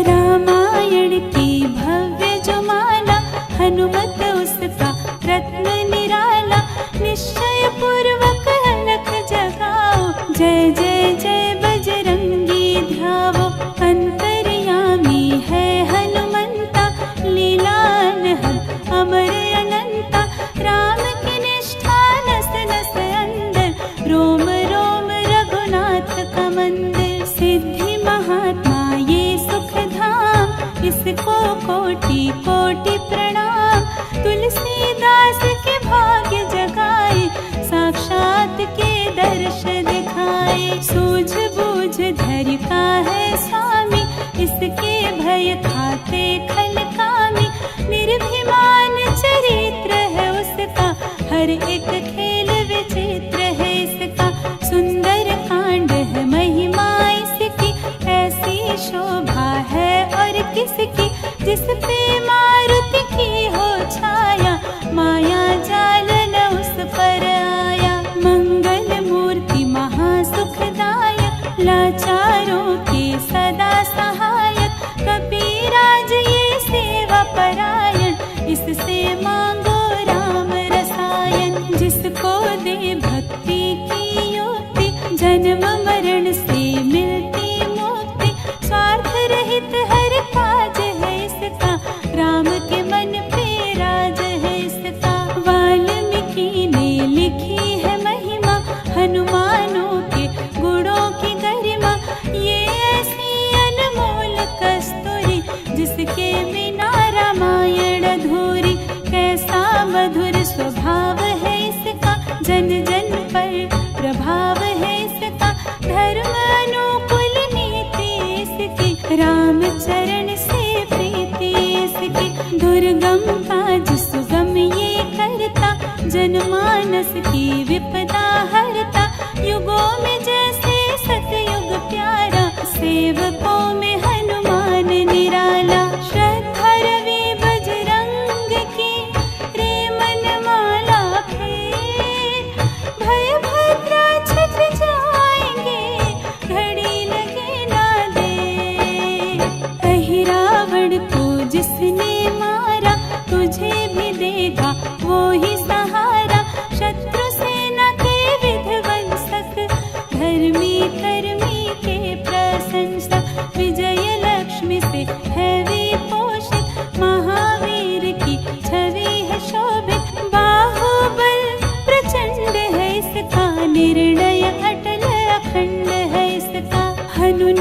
E: रामायण की भव्य जो माला, हनुमत उसका रत्न निराला। निश्चय पूर्वक अलख जगाओ, जय जय जय बजरंगी ध्यावो। अंतर्यामी है हनुमंता, लीला अनहद अमर अनंता। राम की निष्ठा नस नस अंदर, रोम रोम रघुनाथ का मंदिर। सिद्धि महात्मा ये सुख धाम, इसको कोटि कोटि प्रणाम। तुलसीदास के भाग्य जगाए, साक्षात के दर्श दिखाए। सूझ बूझ धैर्य का है स्वामी, इसके भय खाते खल कामी। निर्भिमान चरित्र है उसका, हर एक खेल विचित्र है इसका। सुंदर कांड है महिमा इसकी, ऐसी शोभा है और किसकी। जिस पे मारुति की हो छाया, माया जाल न उस पर आया। मंगल मूर्ति महासुखदायक, लाचारों के सदा सहायक। कपीराज ये सेवा परायण, इससे मांगो राम रसायन। जिसको दे भक्ति की युक्ति, जन्म मरण से मिलती मुक्ति। स्वार्थ रहित हर काज है इसका, राम के मन पे राज है इसका। वाल्मीकि ने लिखी है महिमा, हनुमानों के गुणों की गरिमा। ये ऐसी अनमोल कस्तूरी, जिसके बिना रामायण अधूरी। कैसा मधुर स्वभाव है इसका, जन जन पर प्रभाव है इसका। धर्म अनुकूल नीति इसकी, राम चरण से प्रीति इसकी। दुर्गम काज सुगम ये करता, जनमानस की विपदा हरता। युगों में जैसे सतयुग प्यारा, सेवकों में हनुमान निराला। श्रद्धा रवि बजरंग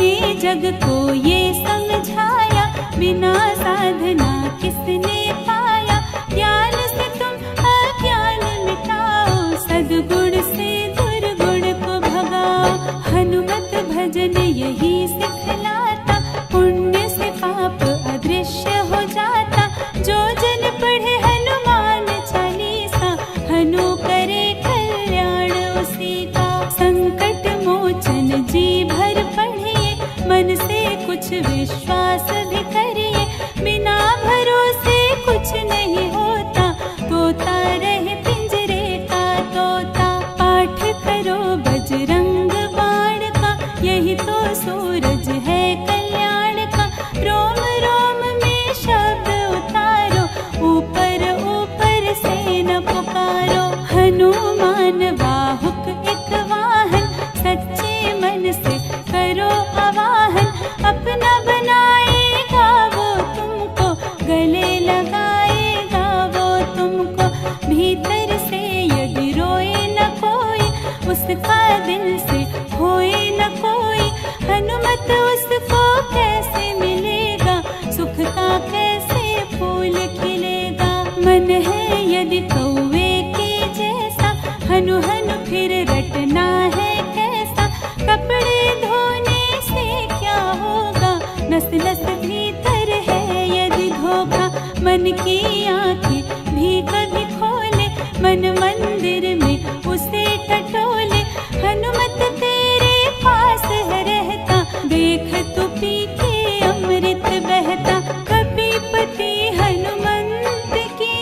E: ने जग को ये समझाया, बिना साधना किसने पाया। ज्ञान से तुम अज्ञान मिटाओ, सद्गुण से दुर्गुण को भगाओ। हनुमत भजन यही सिखलाता, पुण्य से पाप अदृश्य हो जाता। जो जन पढ़े हनुमान चालीसा, हनु करे कल्याण उसी का। संकट मोचन जी भर पढ़िए, मन से कुछ विश्वास भी करिए। बिना भरोसे कुछ नहीं होता, तोता रहे पिंजरे का तोता। पाठ करो बजरंग बाण का, यही तो सूरज है कल्याण का। रोम रोम में शब्द उतारो, ऊपर ऊपर से न पुकारो। हनुमान बाहुक एक वाहन, सच्चे मन से करो आवाहन। अपना बनाएगा वो तुमको, गले लगाएगा वो तुमको। भीतर से यदि रोए न कोई, उसका दिल से होए न कोई। हनुमत उसको कैसे मिलेगा, सुख का कैसे फूल खिलेगा। मन है यदि कौवे के जैसा, हनु हनु फिर रटना है कैसा। कपड़े धोने से क्या होगा, नस नस भीतर है यदि धोखा। मन की आंखें भी कभी खोले, मन मंदिर में उसे टटोले। हनुमत तेरे पास है रहता, देख तू पी के अमृत बहता। कपीपति हनुमंत की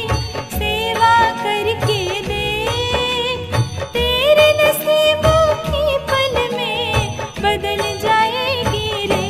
E: सेवा करके देख, तेरे नसीबों की पल में बदल जाएगी रे।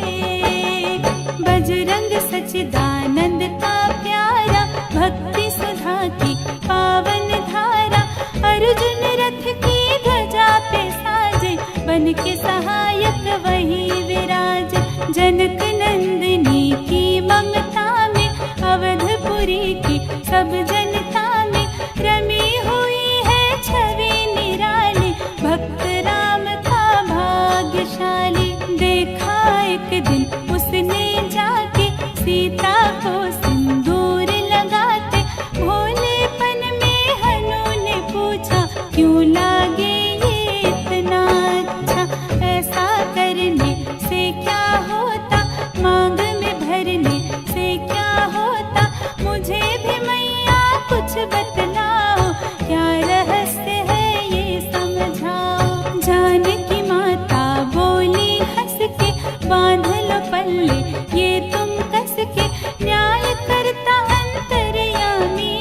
E: बजरंग सच्चिदानंद का प्यारा, भक्ति सुधा की पावन धारा। अर्जुन रथ की ध्वजा पे साजे, बन के सहायक वही विराज। जनक नंदिनी की ममता में, अवधपुरी की सब जनता में। रमी हुई है छवि निराली, भक्त राम का भाग्यशाली। देखा एक दिन उसने जाके, सीता को सिंदूर लगाते। भोलेपन में हनु ने पूछा, क्यों लागे ये इतना अच्छा। ऐसा करने से क्या होता, मांग में भरने से क्या होता। मुझे भी मैया कुछ बतलाओ, क्या रहस्य है ये समझाओ। जानकी माता बोली हंस के, बांध लो पल्ले ये तुम कस के। न्याय करता अंतर्यामी,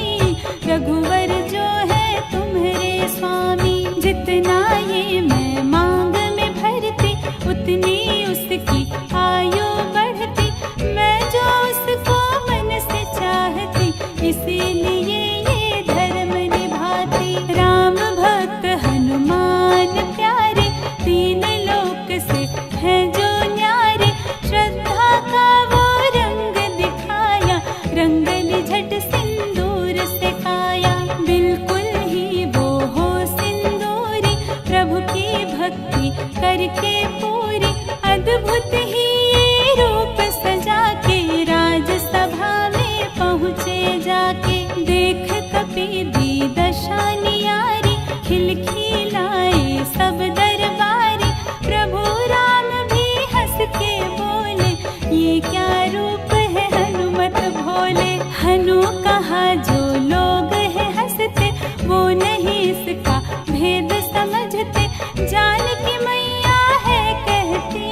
E: रघुवर जो है तुम्हारे स्वामी। जितना ये मैं मांग में भरती, उतनी उसकी आयु बढ़ती। मैं जो उसको मन से चाहती, इसीलिए ये धर्म निभाती। राम भक्त हनुमान प्यारे, तीन लोक से है जो न्यारे। श्रद्धा का वो रंग दिखाया, रंगली झट सिंदूर से काया। बिल्कुल ही वो हो सिंदूरी, प्रभु की भक्ति करके पूरी। अद्भुत ही ये रूप सजा के, राजसभा में पहुँचे जाके। देख कपि दी दशा नियारी, खिलखिलाए सब दरबारी। प्रभु राम भी हंस के बोले, ये क्या रूप है हनुमत भोले। हनु कहा जो लोग है हंसते, वो नहीं इसका भेद समझते। जानकी मैया है कहती,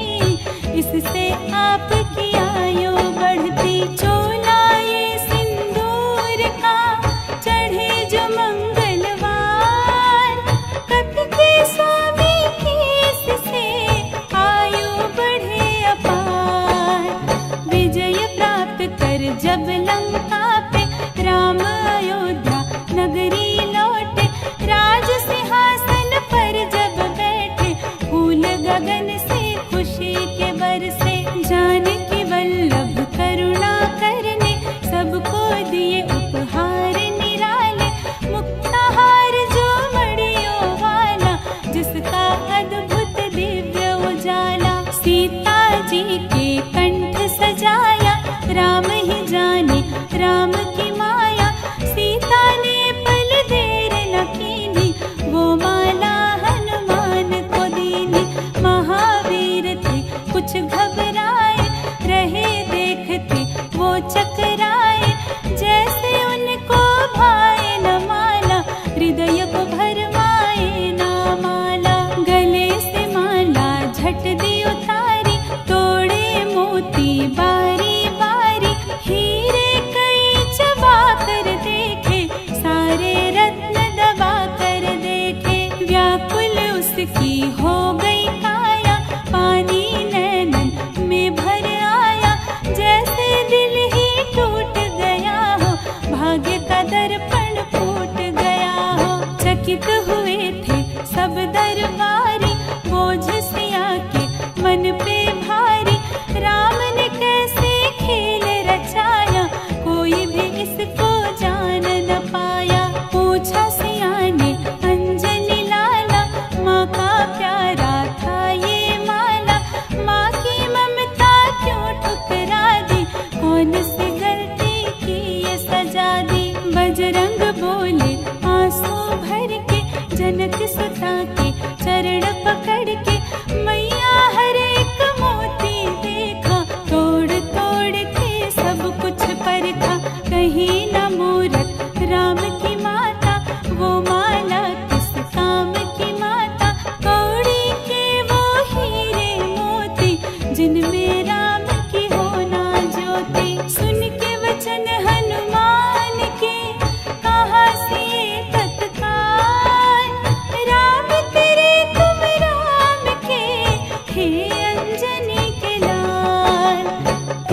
E: इससे आपकी आयु बढ़ती। चोला ये सिंदूर का चढ़े जो मंगलवार, कपि के स्वामी की इससे आयु बढ़े अपार। विजय प्राप्त कर जब लंका पे, राम अयोध्या नगरी लौटे। राज सिंहासन पर जब बैठे, फूल गगन से खुशी के बरसे। जानकी वल्लभ करुणा करने, सबको दिए उपहार निराले। मुक्ताहार जो मड़ियों वाला, जिसका अद्भुत दिव्य उजाला। सीता जी जी के कंठ सजाया, राम ही जाने राम की माया। सीता ने पल देर न कीनी, वो माला हनुमान को दीनी। महावीर थे कुछ घबराए, रहे देखते वो चकराए। जैसे उनको भाए न माला, हृदय को भरमाए ना माला। गले से माला झट दी उतारी, तोड़े मोती बारी बारी। हीरे कई चबा कर देखे, सारे रत्न दबा कर देखे। व्याकुल उसकी हो गई काया, पानी नैनन में भर आया। जैसे दिल ही टूट गया हो, भाग्य का दर्पण फूट गया हो। चकित हुए थे सब दरबारी, बोझ सिया के मन पे भारी। राम ने कैसे खेल रचाया, कोई भी इसको जान न पाया। पूछा सिया ने अंजनी लाला, माँ का प्यारा था ये माला। माँ की ममता क्यों ठुकरा दी, कौन सी गलती की ये सजा दी। बजरंग बोले आंसू भर के, जनक सुता के चरण पकड़ के। मैया हर एक मोती देखा, तोड़ तोड़ के सब कुछ परखा। कहीं न मूरत राम की माता, वो माला किस काम की माता। कौड़ी के वो हीरे मोती, जिनमें राम की होना ज्योति। सुन के वचन हनुमान के, कहा से तत्काल। राम तेरे तुम राम के, हे अंजनी के लाल।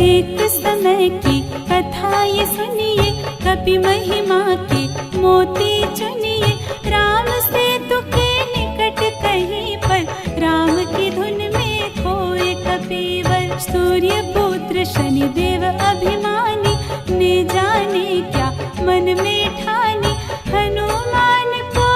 E: एक समय की कथा ये सुनिए, कपि महिमा के मोती चुनिए। राम सेतु के निकट कहीं पर, राम की धुन में खोए कपीवर। सूर्य पुत्र शनिदेव अभिमानी, ने जाने क्या मन में ठानी। हनुमान को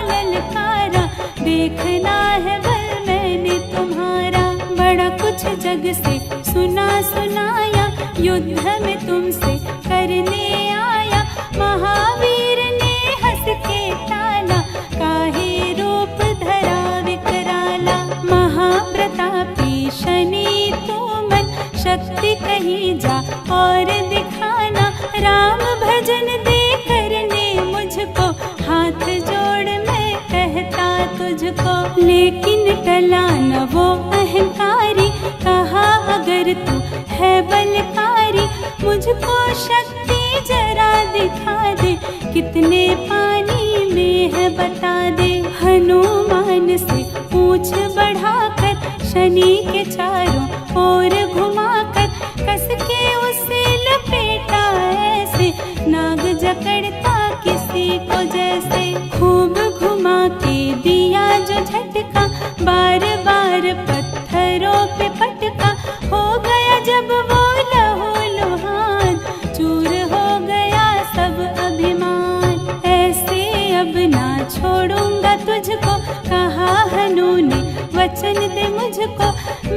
E: ललकारा, देखना है बल मैंने तुम्हारा। बड़ा कुछ जग से सुना सुनाया, युद्ध में तुमसे करने आया। महावीर ने हंस के टाला, काहे रूप धरा विकराला। महाप्रतापी शनि तू मन, शक्ति कहीं जा और दिखाना। राम भजन दे करने मुझको, हाथ जोड़ मैं कहता तुझको। लेकिन टला न वो अहंकारी, कहा अगर तू है बलकारी। मुझको शक्ति जरा दिखा दे, कितने पानी में है बता दे। हनुमान से पूछ बढ़ाकर, शनि के चारों ओर घुमाकर। कस के उसे लपेटा ऐसे, नाग जकड़ता किसी को जैसे। खूब घुमा के दिया जो झटका, बार बार पत्थरों पे पटका। हो गया जब वो लहू लुहान, चूर हो गया सब अभिमान। ऐसे अब ना छोड़ूंगा तुझको, कहा हनु ने वचन दे मुझको।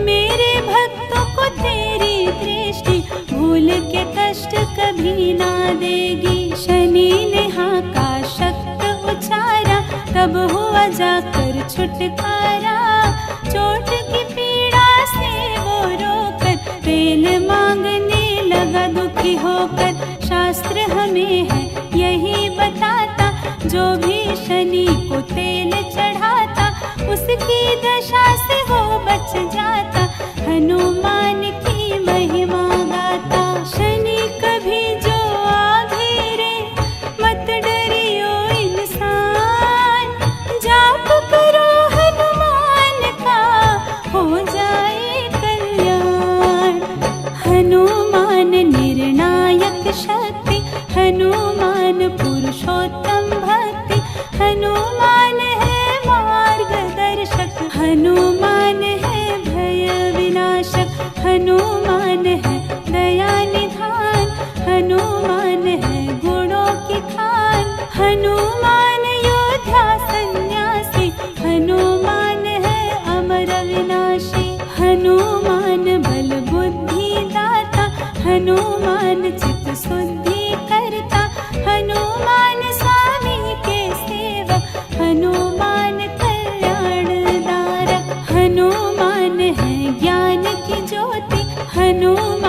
E: मेरे भक्तों को तेरी दृष्टि, भूल के कष्ट कभी ना देगी। शनि ने हाका शक्त उचारा, तब हुआ जाकर छुटकारा। चोट की पीड़ा से वो रोकर, तेल मांगने लगा दुखी होकर। शास्त्र हमें है यही बताता, जो भी शनि को तेल चढ़ाता, उसकी दशा से वो बच जाता। हनुमान की महिमा गाता। शनि कभी जो आ घेरे, मत डरियो इंसान। जाप करो हनुमान का, हो जाए कल्याण। हनुमान निर्णायक शक्ति, हनुमान पुरुषोत्तम भक्ति। हनुमान है मार्गदर्शक, हनुमान है भय विनाशक। हनुमान है दया निधान, हनुमान है गुणों की खान। हनुमान योद्धा सन्यासी, हनुमान है अमर विनाशी। हनुमान हनुमान